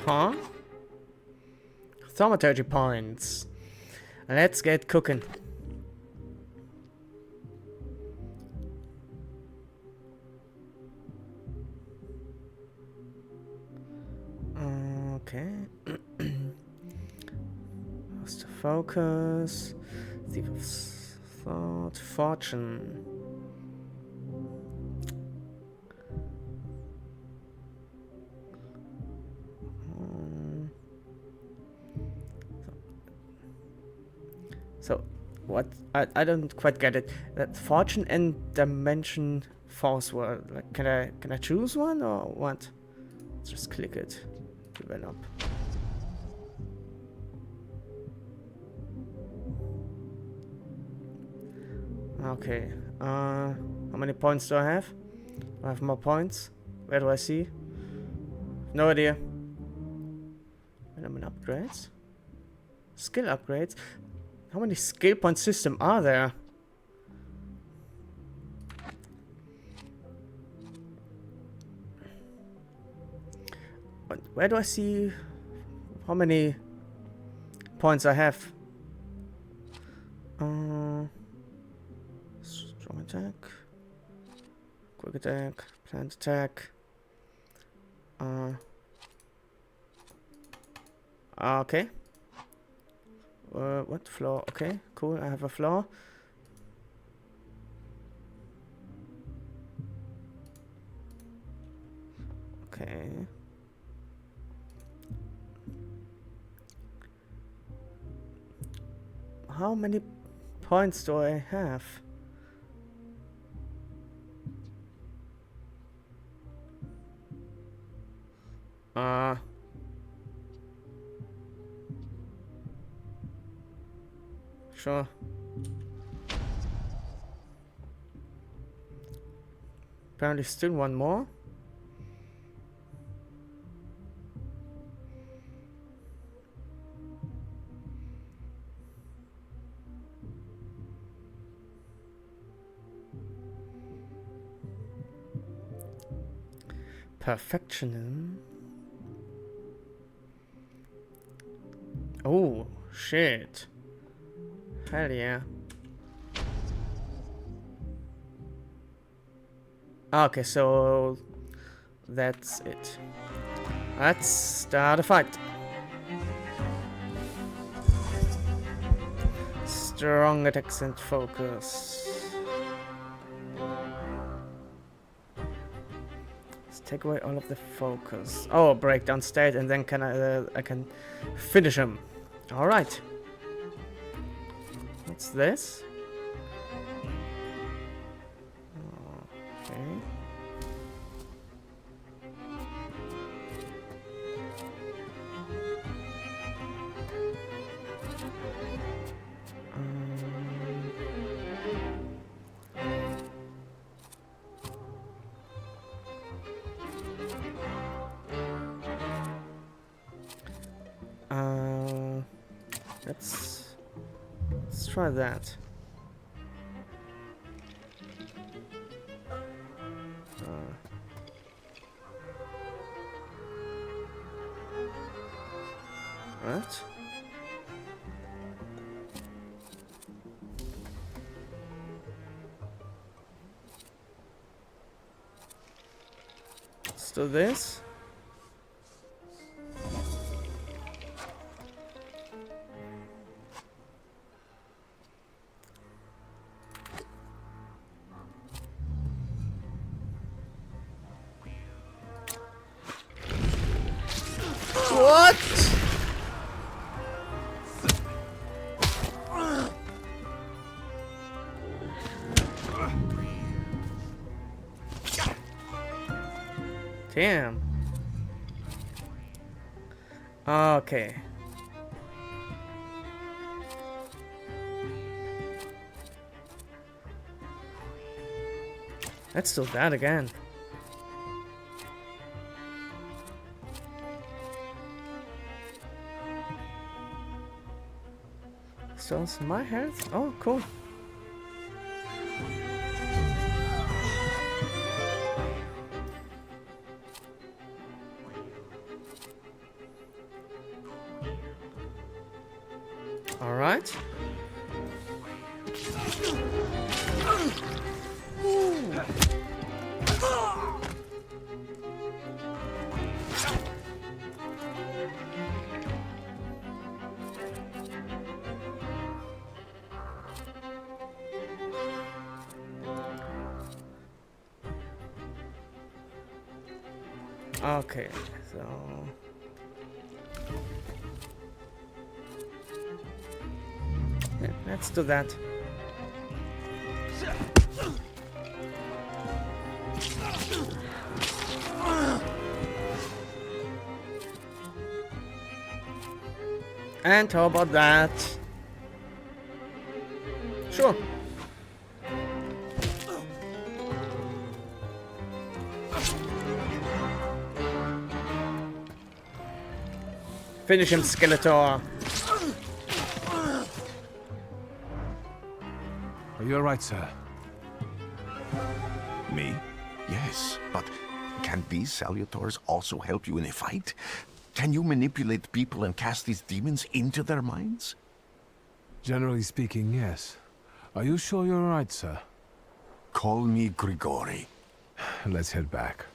Huh? Thaumaturge points. Let's get cooking. Okay. What's the focus? Thief of thought, fortune. So, what? I don't quite get it. That fortune and dimension force world. Like, can I choose one or what? Let's just click it. Develop. Okay. How many points do I have? I have more points. Where do I see? No idea. Element upgrades. Skill upgrades. How many skill point system are there? Where do I see how many points I have? Strong attack, quick attack, plant attack. Okay. What floor? Okay, cool. I have a floor. Okay. How many points do I have? Sure. Apparently still one more. Perfectionism. Oh, shit. Hell yeah. Okay, so that's it. Let's start a fight. Strong attacks and focus. Let's take away all of the focus. Oh, breakdown state, and then I can finish him. All right. What's this? Okay. Let's try that. Right. Let's do this. What? Damn. Okay. Let's do that again. So it's my health? Oh, cool. All right. Okay, so yeah, let's do that. And how about that? Sure. Finish him, Skeletor. Are you alright, sir? Me? Yes, but can these Salutors also help you in a fight? Can you manipulate people and cast these demons into their minds? Generally speaking, yes. Are you sure you're alright, sir? Call me Grigori. Let's head back.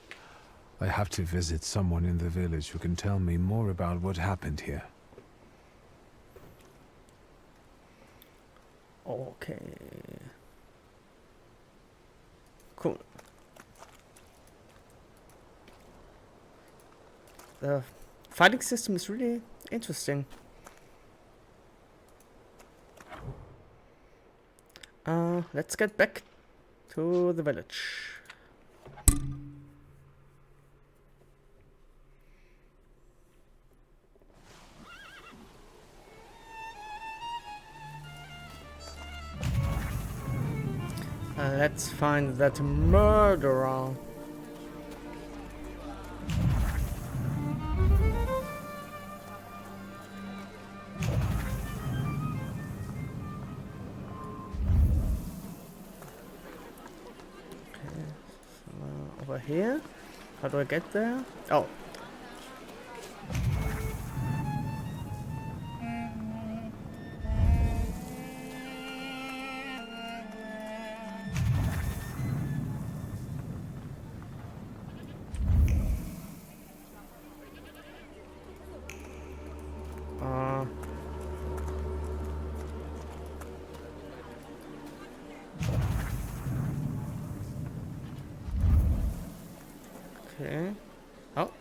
I have to visit someone in the village who can tell me more about what happened here. Okay. Cool. The fighting system is really interesting. Let's get back to the village. Let's find that murderer. Over here? How do I get there? Oh. Okay. Oh.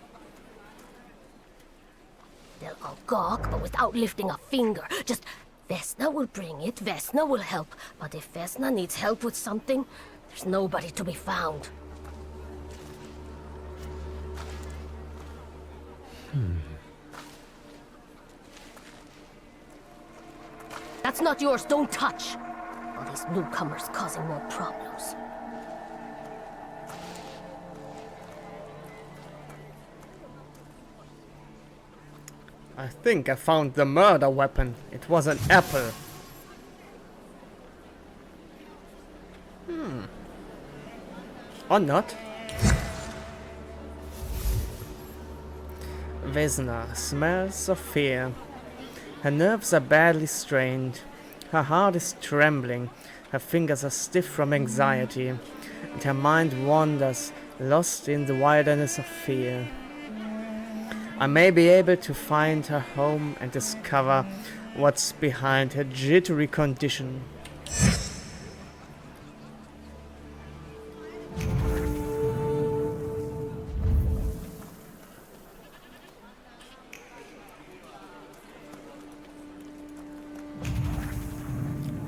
They'll go gawk, but without lifting a finger. Just, Vesna will bring it, Vesna will help. But if Vesna needs help with something, there's nobody to be found. That's not yours, don't touch! All these newcomers causing more problems. I think I found the murder weapon. It was an apple. Or not. Vesna, smells of fear. Her nerves are badly strained. Her heart is trembling. Her fingers are stiff from anxiety. And her mind wanders, lost in the wilderness of fear. I may be able to find her home and discover what's behind her jittery condition.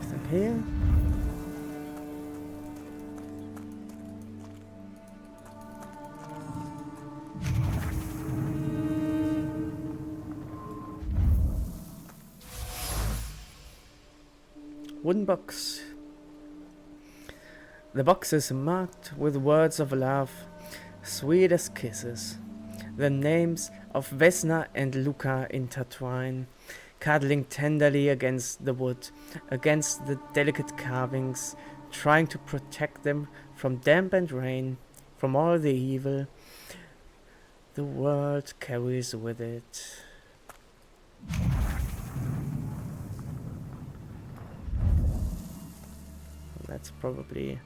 Anything here? Wooden box. The box is marked with words of love, sweet as kisses. The names of Vesna and Luca intertwine, cuddling tenderly against the wood, against the delicate carvings, trying to protect them from damp and rain, from all the evil the world carries with it. That's probably...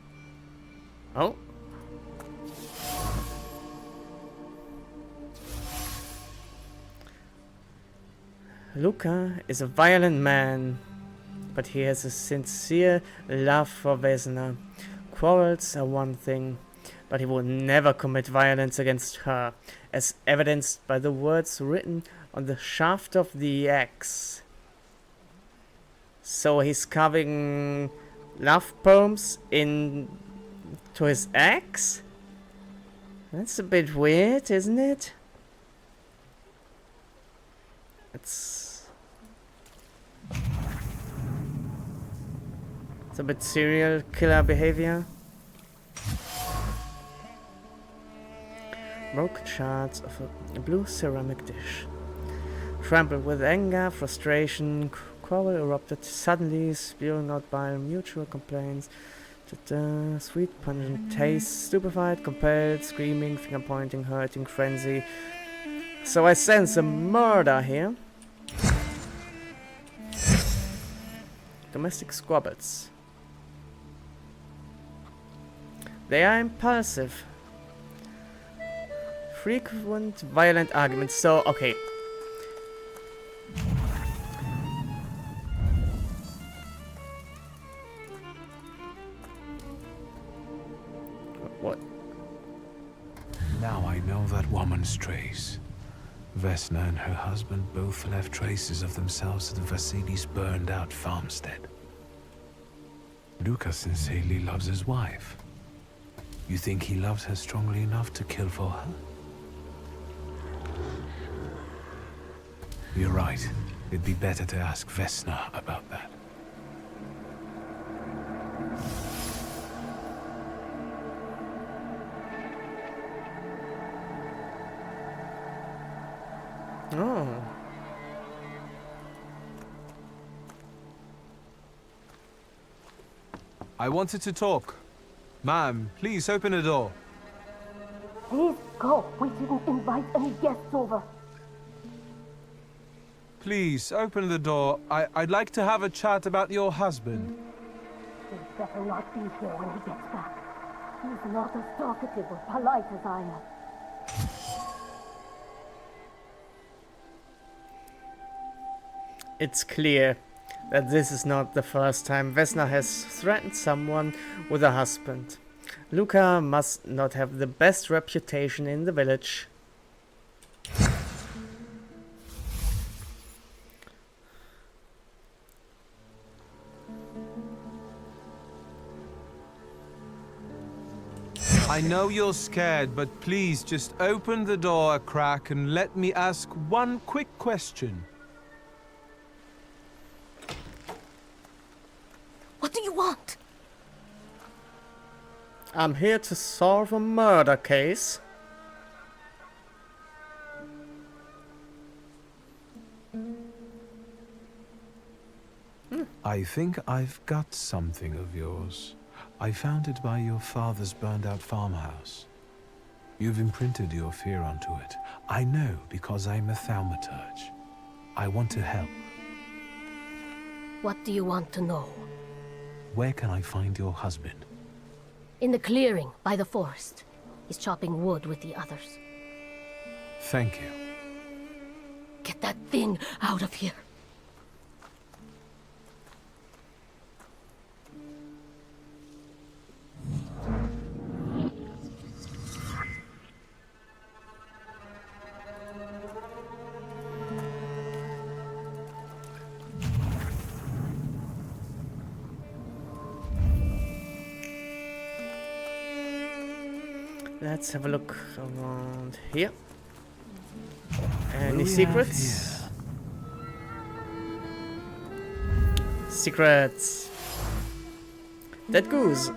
Oh! Luca is a violent man, but he has a sincere love for Vesna. Quarrels are one thing, but he would never commit violence against her, as evidenced by the words written on the shaft of the axe. So he's carving love poems into his axe? That's a bit weird, isn't it? It's a bit serial killer behavior. Broken shards of a blue ceramic dish. Trampled with anger, frustration, quarrel erupted suddenly, spewing out bile, mutual complaints. Sweet pungent taste, stupefied, compelled, screaming, finger pointing, hurting, frenzy. So I sense a murder here. Domestic squabbles. They are impulsive. Frequent violent arguments. So, okay. What? Now I know that woman's trace. Vesna and her husband both left traces of themselves at Vasily's burned-out farmstead. Luca sincerely loves his wife. You think he loves her strongly enough to kill for her? You're right. It'd be better to ask Vesna about that. Oh. I wanted to talk. Ma'am, please open the door. Please go. We didn't invite any guests over. Please open the door. I'd like to have a chat about your husband. He'd better not be here when he gets back. He's not as talkative or polite as I am. It's clear that this is not the first time Vesna has threatened someone with a husband. Luca must not have the best reputation in the village. I know you're scared, but please just open the door a crack and let me ask one quick question. What do you want? I'm here to solve a murder case. I think I've got something of yours. I found it by your father's burned-out farmhouse. You've imprinted your fear onto it. I know because I'm a Thaumaturge. I want to help. What do you want to know? Where can I find your husband? In the clearing, by the forest. He's chopping wood with the others. Thank you. Get that thing out of here. Let's have a look around here. Any secrets? Secrets. That goose.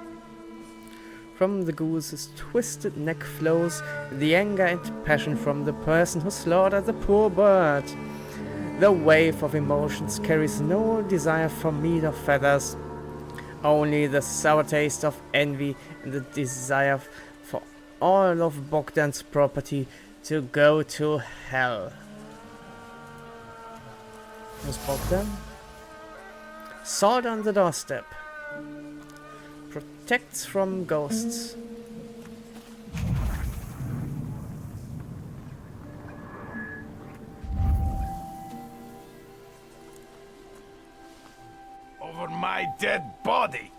From the goose's twisted neck flows the anger and passion from the person who slaughtered the poor bird. The wave of emotions carries no desire for meat or feathers, only the sour taste of envy and the desire for all of Bogdan's property to go to hell. Where's Bogdan? Salt on the doorstep. Protects from ghosts. Over my dead body.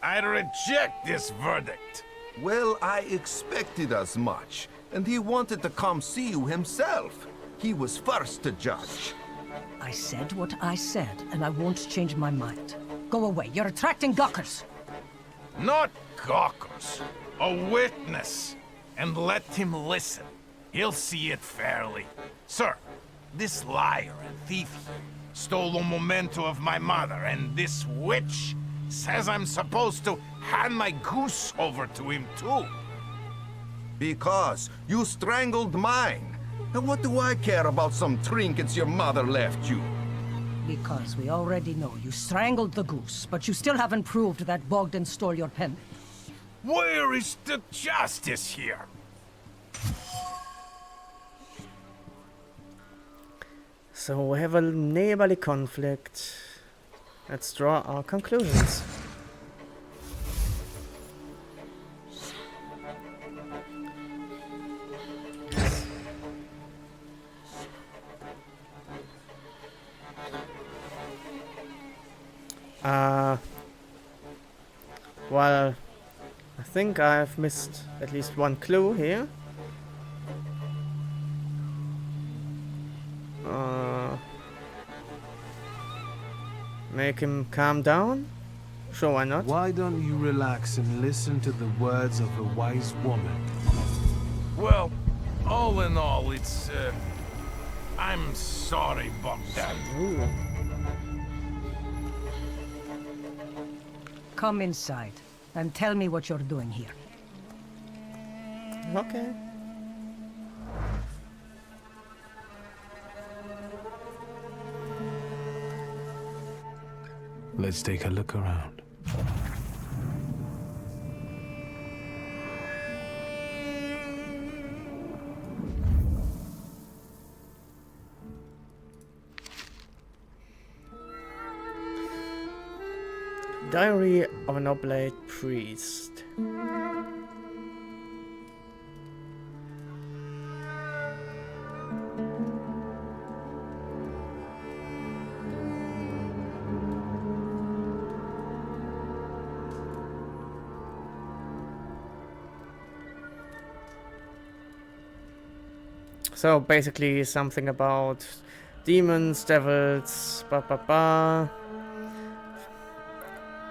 I reject this verdict. Well, I expected as much, and he wanted to come see you himself. He was first to judge. I said what I said, and I won't change my mind. Go away, you're attracting gawkers. Not gawkers. A witness. And let him listen. He'll see it fairly. Sir, this liar and thief stole a memento of my mother, and this witch says I'm supposed to hand my goose over to him too. Because you strangled mine. And what do I care about some trinkets your mother left you? Because we already know you strangled the goose, but you still haven't proved that Bogdan stole your pen. Where is the justice here? So we have a neighborly conflict. Let's draw our conclusions. Well, I think I've missed at least one clue here. Make him calm down? Sure, why not? Why don't you relax and listen to the words of a wise woman? Well, all in all, it's, I'm sorry, Bogdan. Ooh. Come inside and tell me what you're doing here. Okay. Let's take a look around. Diary of an Oblate Priest. So basically something about demons, devils,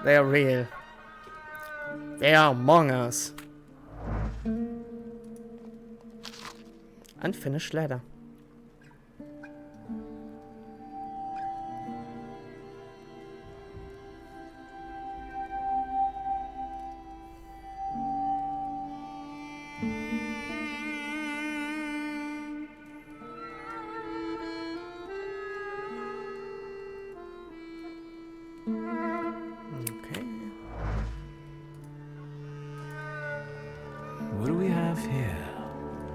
They are real. They are among us. Unfinished letter. What do we have here?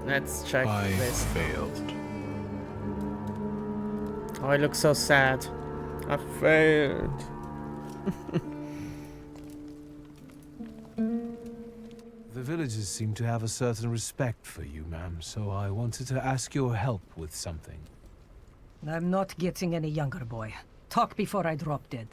Let's check I this. failed. Oh, I look so sad. I failed. The villagers seem to have a certain respect for you, ma'am, so I wanted to ask your help with something. I'm not getting any younger, boy. Talk before I drop dead.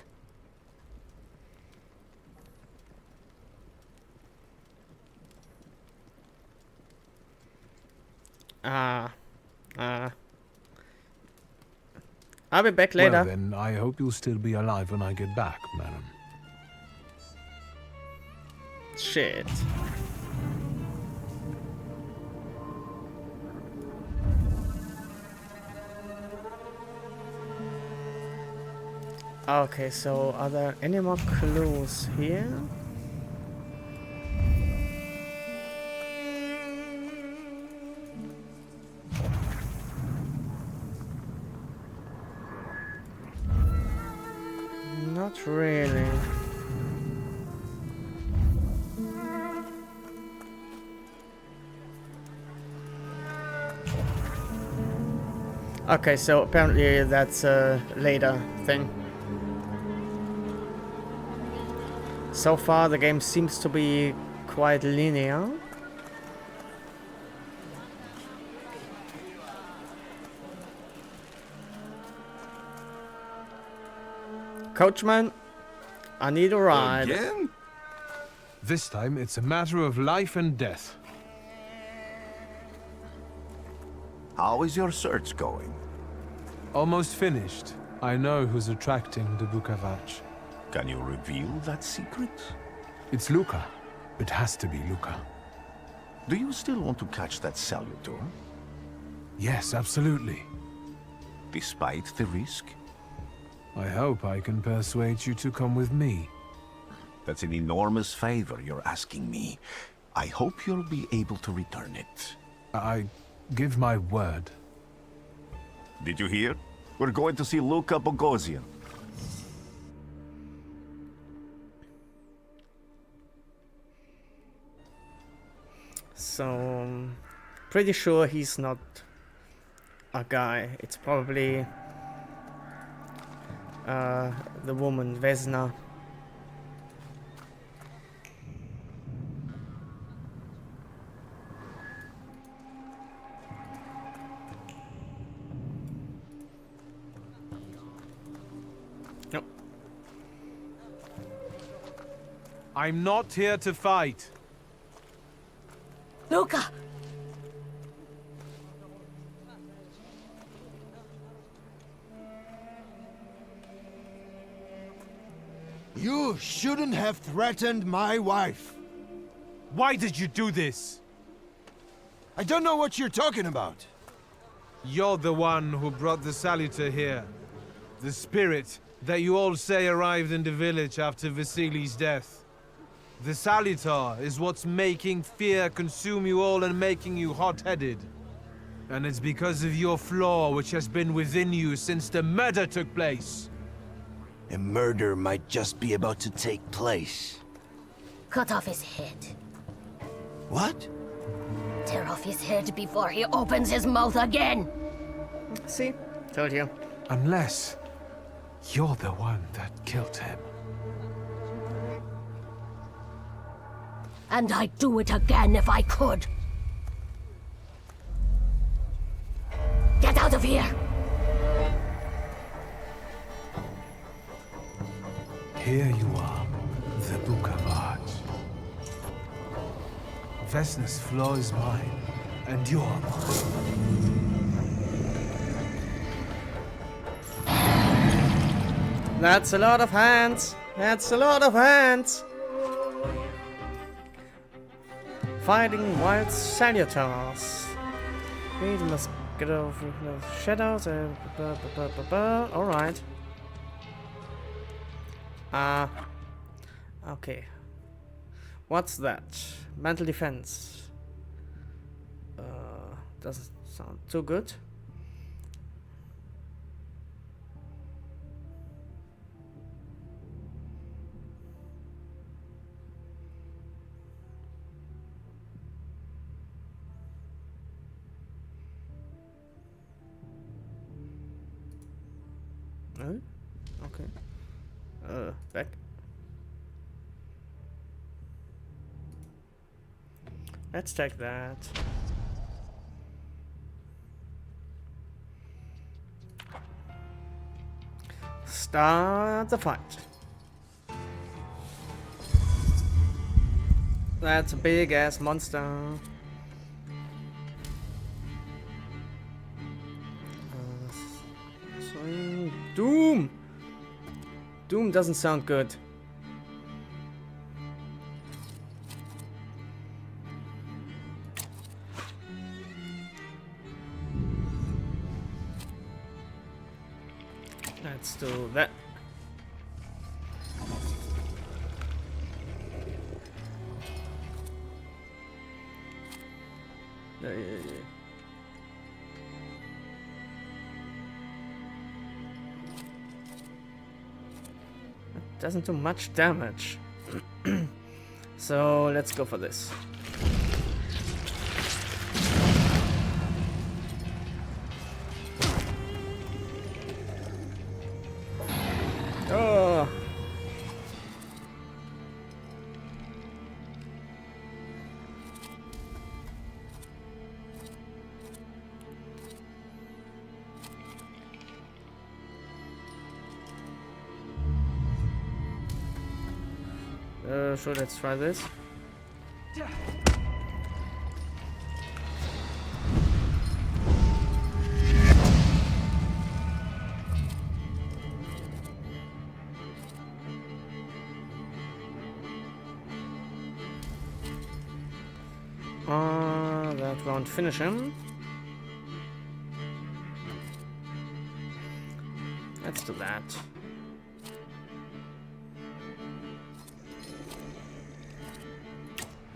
I'll be back later. Well then, I hope you'll still be alive when I get back, madam. Shit. Okay, so are there any more clues here? Not really. Okay, so apparently that's a later thing. So far the game seems to be quite linear. Coachman, I need a ride. Again? This time it's a matter of life and death. How is your search going? Almost finished. I know who's attracting the Bukavach. Can you reveal that secret? It's Luca. It has to be Luca. Do you still want to catch that Salutor? Yes, absolutely. Despite the risk? I hope I can persuade you to come with me. That's an enormous favor you're asking me. I hope you'll be able to return it. I give my word. Did you hear? We're going to see Luca Bogosian. So, pretty sure he's not a guy. It's probably the woman, Vesna. Nope. I'm not here to fight. Luca! You shouldn't have threatened my wife. Why did you do this? I don't know what you're talking about. You're the one who brought the Salutor here. The spirit that you all say arrived in the village after Vasili's death. The Salutor is what's making fear consume you all and making you hot-headed. And it's because of your flaw which has been within you since the murder took place. A murder might just be about to take place. Cut off his head. What? Tear off his head before he opens his mouth again. See? Told you. Unless you're the one that killed him. And I'd do it again if I could. Get out of here! Here you are, the Bukavach. Vesna's flaw is mine, and you're mine. That's a lot of hands. That's a lot of hands. Fighting wild Salutors. We must get over the shadows. Alright. Okay. What's that? Mental defense. Doesn't sound too good. Okay. Back. Let's take that. Start the fight. That's a big ass monster. Doom! Doom doesn't sound good. Let's do that. Yeah. That doesn't do much damage. So let's go for this. Oh. Sure, let's try this. That won't finish him. Let's do that.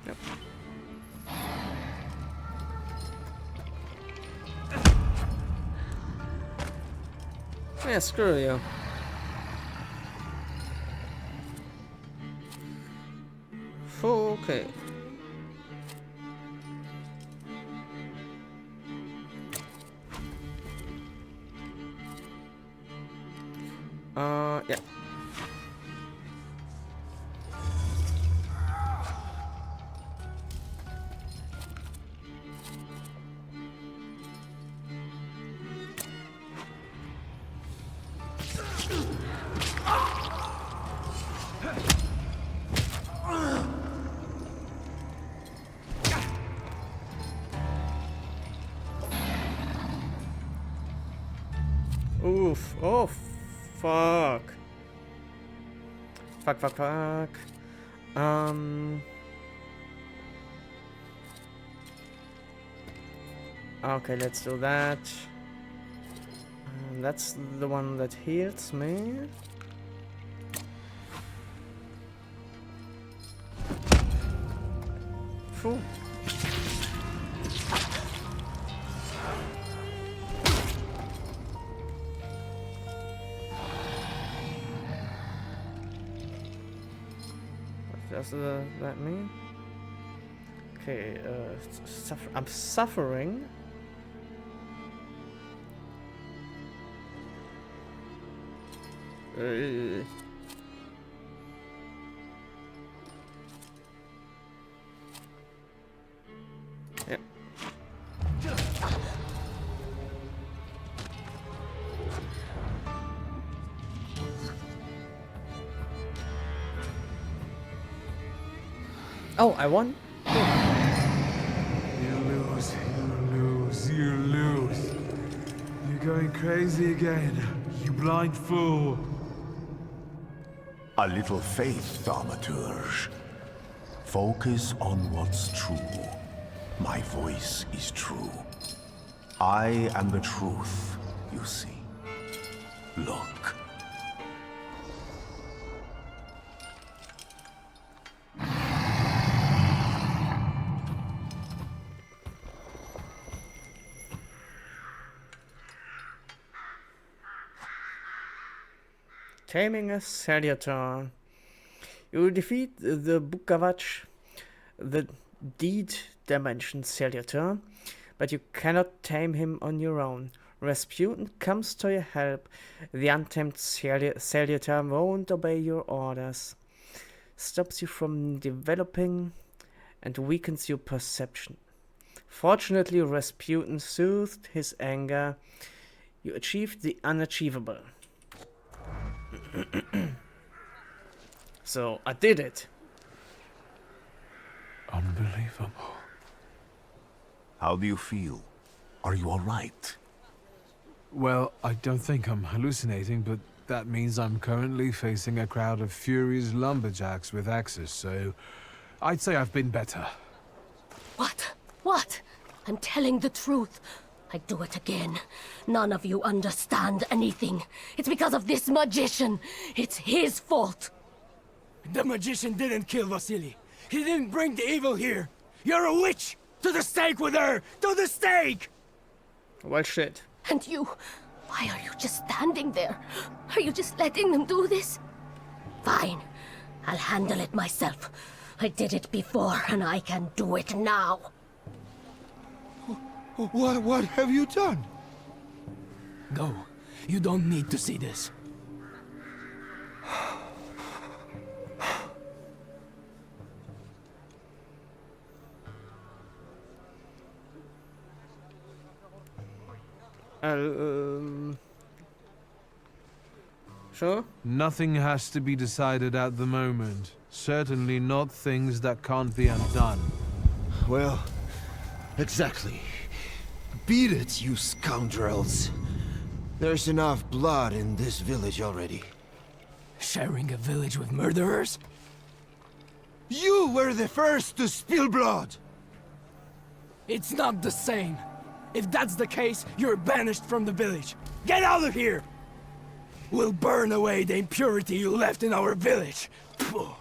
Yep. Yeah, screw you. Okay. Yeah. Oof. Oh, fuck. Fuck. Okay, let's do that. That's the one that heals me. Phew. What does that mean? Okay, I'm suffering. Yeah. Oh, I won? You lose. You're going crazy again, you blind fool. A little faith, Thaumaturge. Focus on what's true. My voice is true. I am the truth, you see. Look. Taming a Salutor. You defeat the Bukavach, the Deed Dimension Salutor, but you cannot tame him on your own. Rasputin comes to your help. The untamed Salutor won't obey your orders, stops you from developing, and weakens your perception. Fortunately, Rasputin soothed his anger. You achieved the unachievable. So, I did it. Unbelievable. How do you feel? Are you all right? Well, I don't think I'm hallucinating, but that means I'm currently facing a crowd of furious lumberjacks with axes, so I'd say I've been better. What? What? I'm telling the truth. I do it again. None of you understand anything. It's because of this magician. It's his fault. The magician didn't kill Vasily. He didn't bring the evil here. You're a witch! To the stake with her! To the stake! Well, shit. And you? Why are you just standing there? Are you just letting them do this? Fine. I'll handle it myself. I did it before, and I can do it now. What have you done? Go. You don't need to see this. Sure? Nothing has to be decided at the moment. Certainly not things that can't be undone. Well, exactly. Beat it, you scoundrels. There's enough blood in this village already. Sharing a village with murderers? You were the first to spill blood! It's not the same. If that's the case, you're banished from the village. Get out of here! We'll burn away the impurity you left in our village. Phew.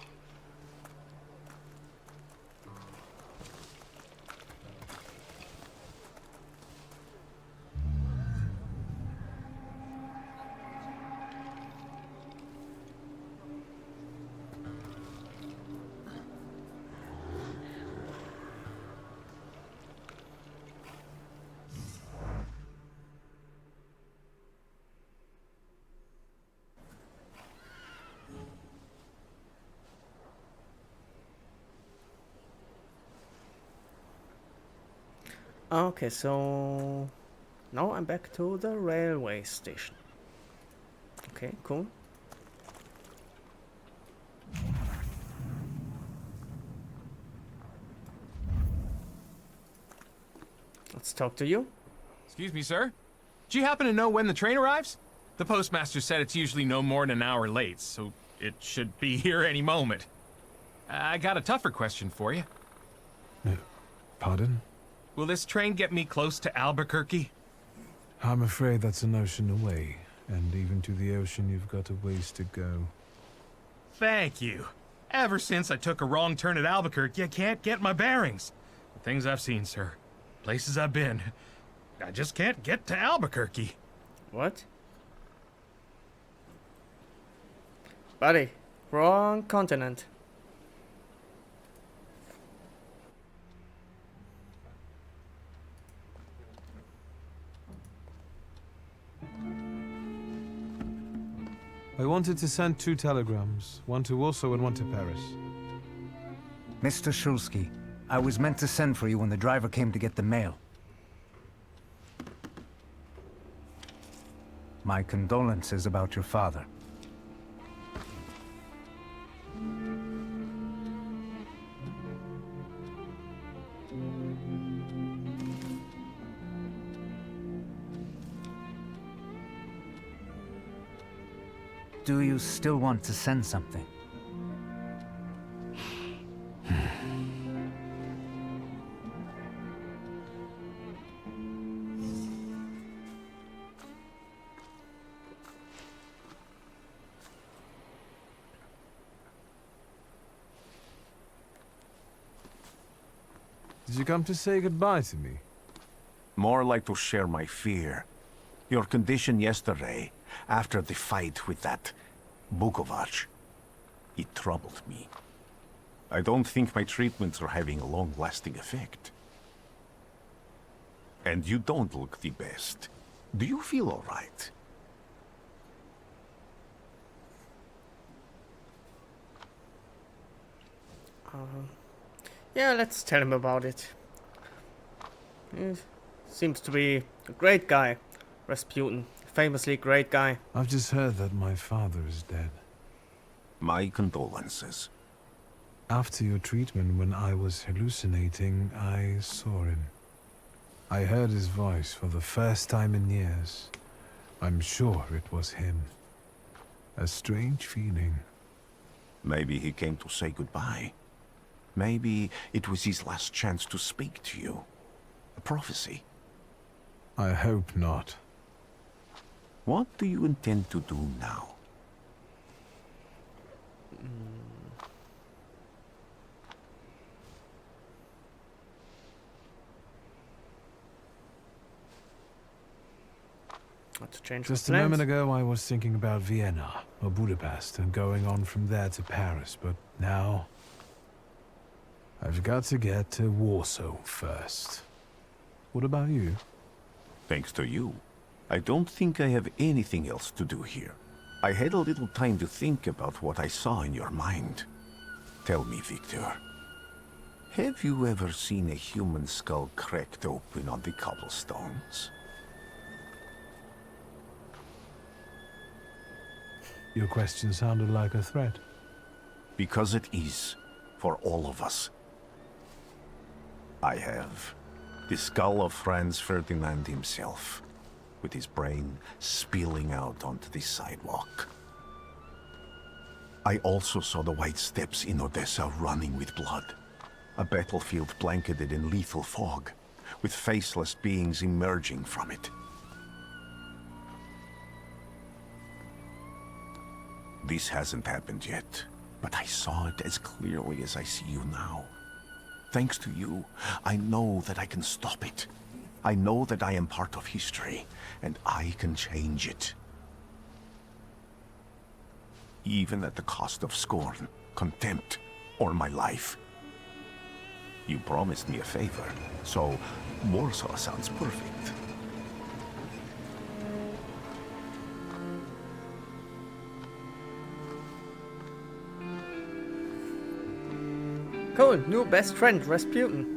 Okay, so now I'm back to the railway station. Okay, cool. Let's talk to you. Excuse me, sir. Do you happen to know when the train arrives? The postmaster said it's usually no more than an hour late, so it should be here any moment. I got a tougher question for you. Pardon? Will this train get me close to Albuquerque? I'm afraid that's an ocean away, and even to the ocean you've got a ways to go. Thank you. Ever since I took a wrong turn at Albuquerque, I can't get my bearings. The things I've seen, sir. Places I've been. I just can't get to Albuquerque. What? Buddy, wrong continent. I wanted to send 2 telegrams, one to Warsaw and one to Paris. Mr. Shulsky, I was meant to send for you when the driver came to get the mail. My condolences about your father. Do you still want to send something? Did you come to say goodbye to me? More like to share my fear. Your condition yesterday, after the fight with that Bukovac, it troubled me. I don't think my treatments are having a long-lasting effect. And you don't look the best. Do you feel all right? Yeah, let's tell him about it. He seems to be a great guy, Rasputin. Famously great guy. I've just heard that my father is dead. My condolences. After your treatment, when I was hallucinating, I saw him. I heard his voice for the first time in years. I'm sure it was him. A strange feeling. Maybe he came to say goodbye. Maybe it was his last chance to speak to you. A prophecy. I hope not. What do you intend to do now? To change Just a moment ago, I was thinking about Vienna or Budapest and going on from there to Paris, but now I've got to get to Warsaw first. What about you? Thanks to you, I don't think I have anything else to do here. I had a little time to think about what I saw in your mind. Tell me, Victor, have you ever seen a human skull cracked open on the cobblestones? Your question sounded like a threat. Because it is, for all of us. I have the skull of Franz Ferdinand himself, with his brain spilling out onto the sidewalk. I also saw the white steps in Odessa running with blood. A battlefield blanketed in lethal fog, with faceless beings emerging from it. This hasn't happened yet, but I saw it as clearly as I see you now. Thanks to you, I know that I can stop it. I know that I am part of history, and I can change it. Even at the cost of scorn, contempt, or my life. You promised me a favor, so Warsaw sounds perfect. Cool, new best friend, Rasputin.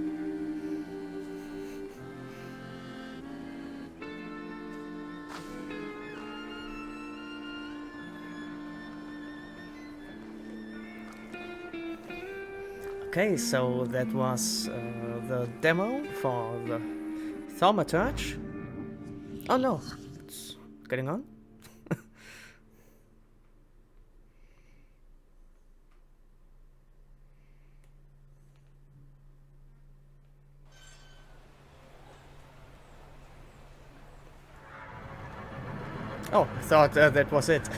Okay, so that was the demo for the Thaumaturge. Oh no, it's getting on. Oh, I thought that was it.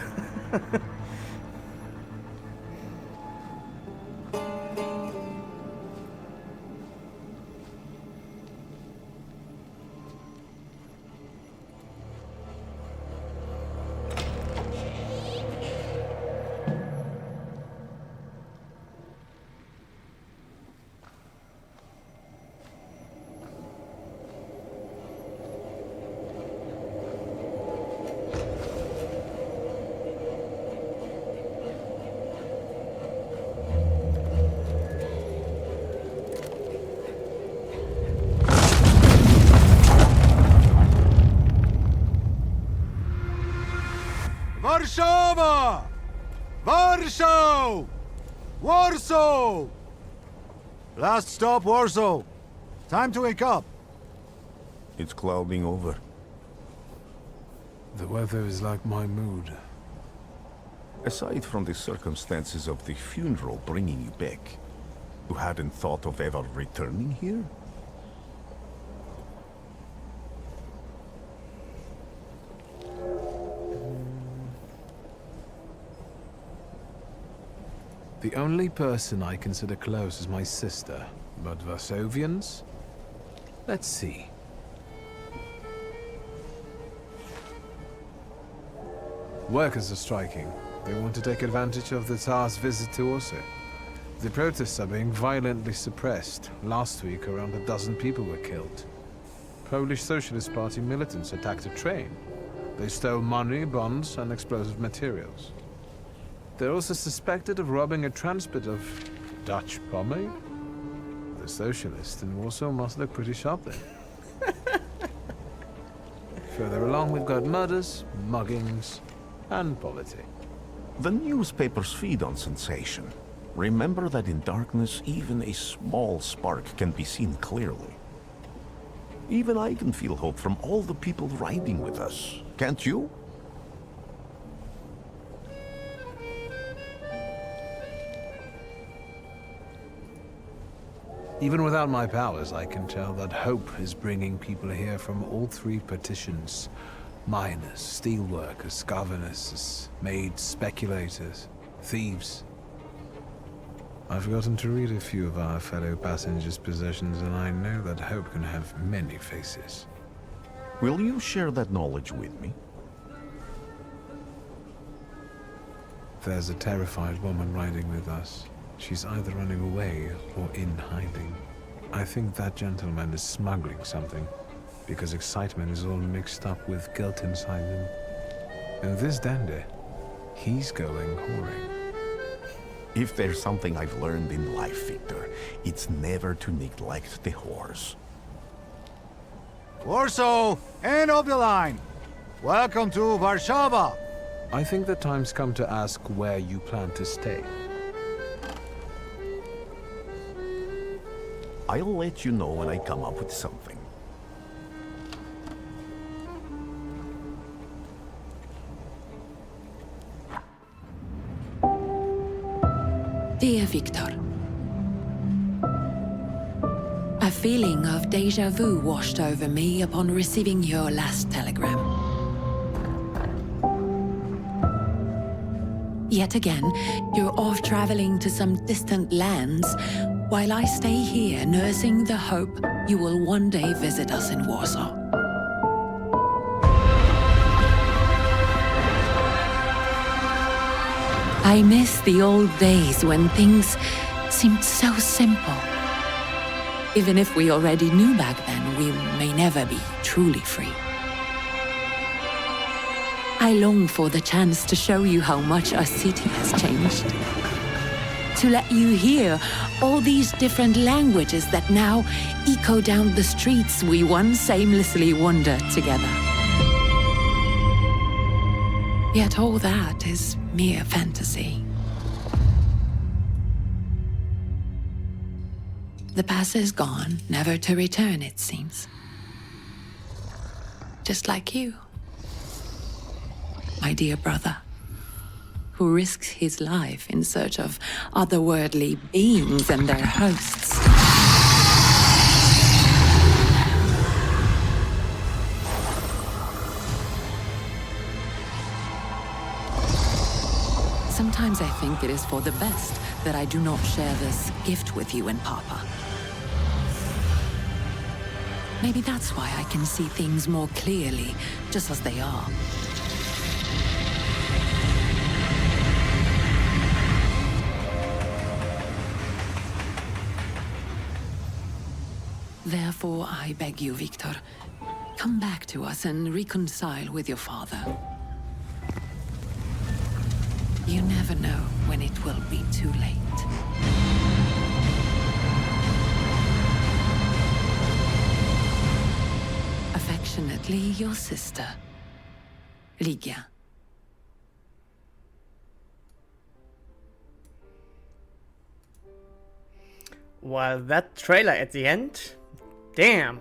Warszawa! Warsaw! Warsaw! Last stop, Warsaw. Time to wake up. It's clouding over. The weather is like my mood. Aside from the circumstances of the funeral bringing you back, you hadn't thought of ever returning here? The only person I consider close is my sister, but Varsovians? Let's see. Workers are striking. They want to take advantage of the Tsar's visit to Warsaw. The protests are being violently suppressed. Last week, around a dozen people were killed. Polish Socialist Party militants attacked a train. They stole money, bonds, and explosive materials. They're also suspected of robbing a transport of Dutch pomade. The socialists in Warsaw must look pretty sharp then. Further along, we've got murders, muggings, and politics. The newspapers feed on sensation. Remember that in darkness, even a small spark can be seen clearly. Even I can feel hope from all the people riding with us. Can't you? Even without my powers, I can tell that hope is bringing people here from all three partitions. Miners, steelworkers, governesses, maids, speculators, thieves. I've gotten to read a few of our fellow passengers' possessions, and I know that hope can have many faces. Will you share that knowledge with me? There's a terrified woman riding with us. She's either running away or in hiding. I think that gentleman is smuggling something, because excitement is all mixed up with guilt inside him. And this dandy, he's going whoring. If there's something I've learned in life, Victor, it's never to neglect the horse. Warsaw, end of the line. Welcome to Warsaw. I think the time's come to ask where you plan to stay. I'll let you know when I come up with something. Dear Victor, a feeling of déjà vu washed over me upon receiving your last telegram. Yet again, you're off traveling to some distant lands, while I stay here nursing the hope you will one day visit us in Warsaw. I miss the old days when things seemed so simple. Even if we already knew back then, we may never be truly free. I long for the chance to show you how much our city has changed. To let you hear all these different languages that now echo down the streets we once aimlessly wandered together. Yet all that is mere fantasy. The past is gone, never to return, it seems. Just like you, my dear brother, who risks his life in search of otherworldly beings and their hosts. Sometimes I think it is for the best that I do not share this gift with you and Papa. Maybe that's why I can see things more clearly, just as they are. Therefore, I beg you, Victor, come back to us and reconcile with your father. You never know when it will be too late. Affectionately, your sister, Ligia. Well, that trailer at the end, damn.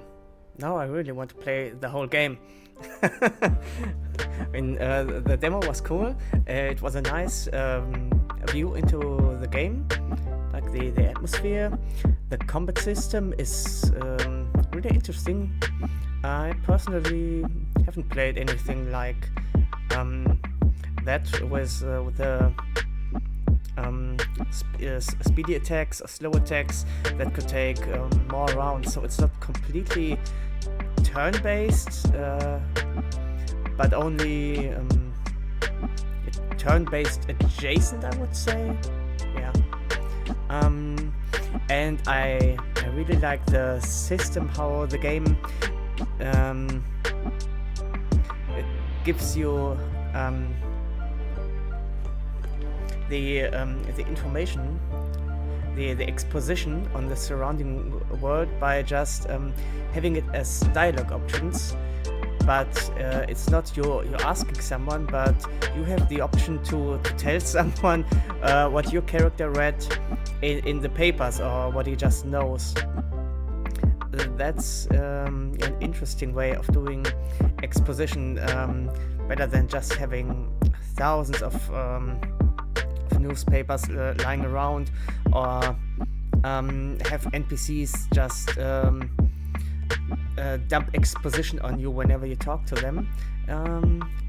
Now I really want to play the whole game. I mean, the demo was cool. It was a nice view into the game, like the atmosphere. The combat system is really interesting. I personally haven't played anything like that with the speedy attacks or slow attacks that could take more rounds. So it's not completely turn-based, but only turn-based adjacent, I would say. Yeah. And I really like the system, how the game it gives you the information, the exposition on the surrounding world by just having it as dialogue options. But it's not you're asking someone, but you have the option to tell someone what your character read in the papers or what he just knows. That's an interesting way of doing exposition, better than just having thousands of newspapers lying around, or have NPCs just dump exposition on you whenever you talk to them.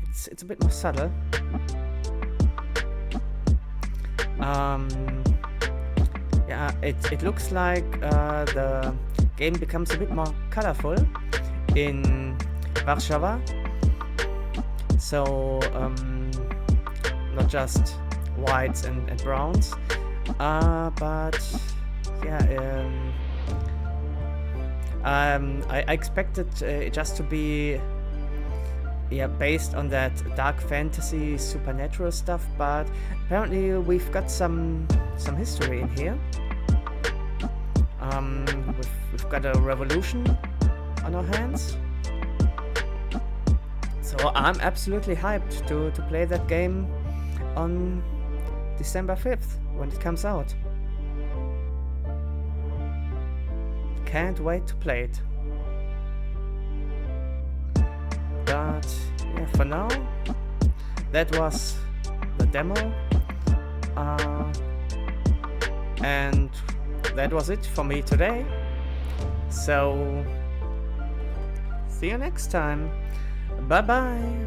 It's a bit more subtle. Yeah, it looks like the game becomes a bit more colorful in Warsaw. So not just whites and browns, but yeah. I expected it just to be based on that dark fantasy supernatural stuff, but apparently we've got some history in here. We've got a revolution on our hands, so I'm absolutely hyped to play that game on December 5th when it comes out. Can't wait to play it. But yeah, for now, that was the demo, and that was it for me today. So see you next time. Bye bye.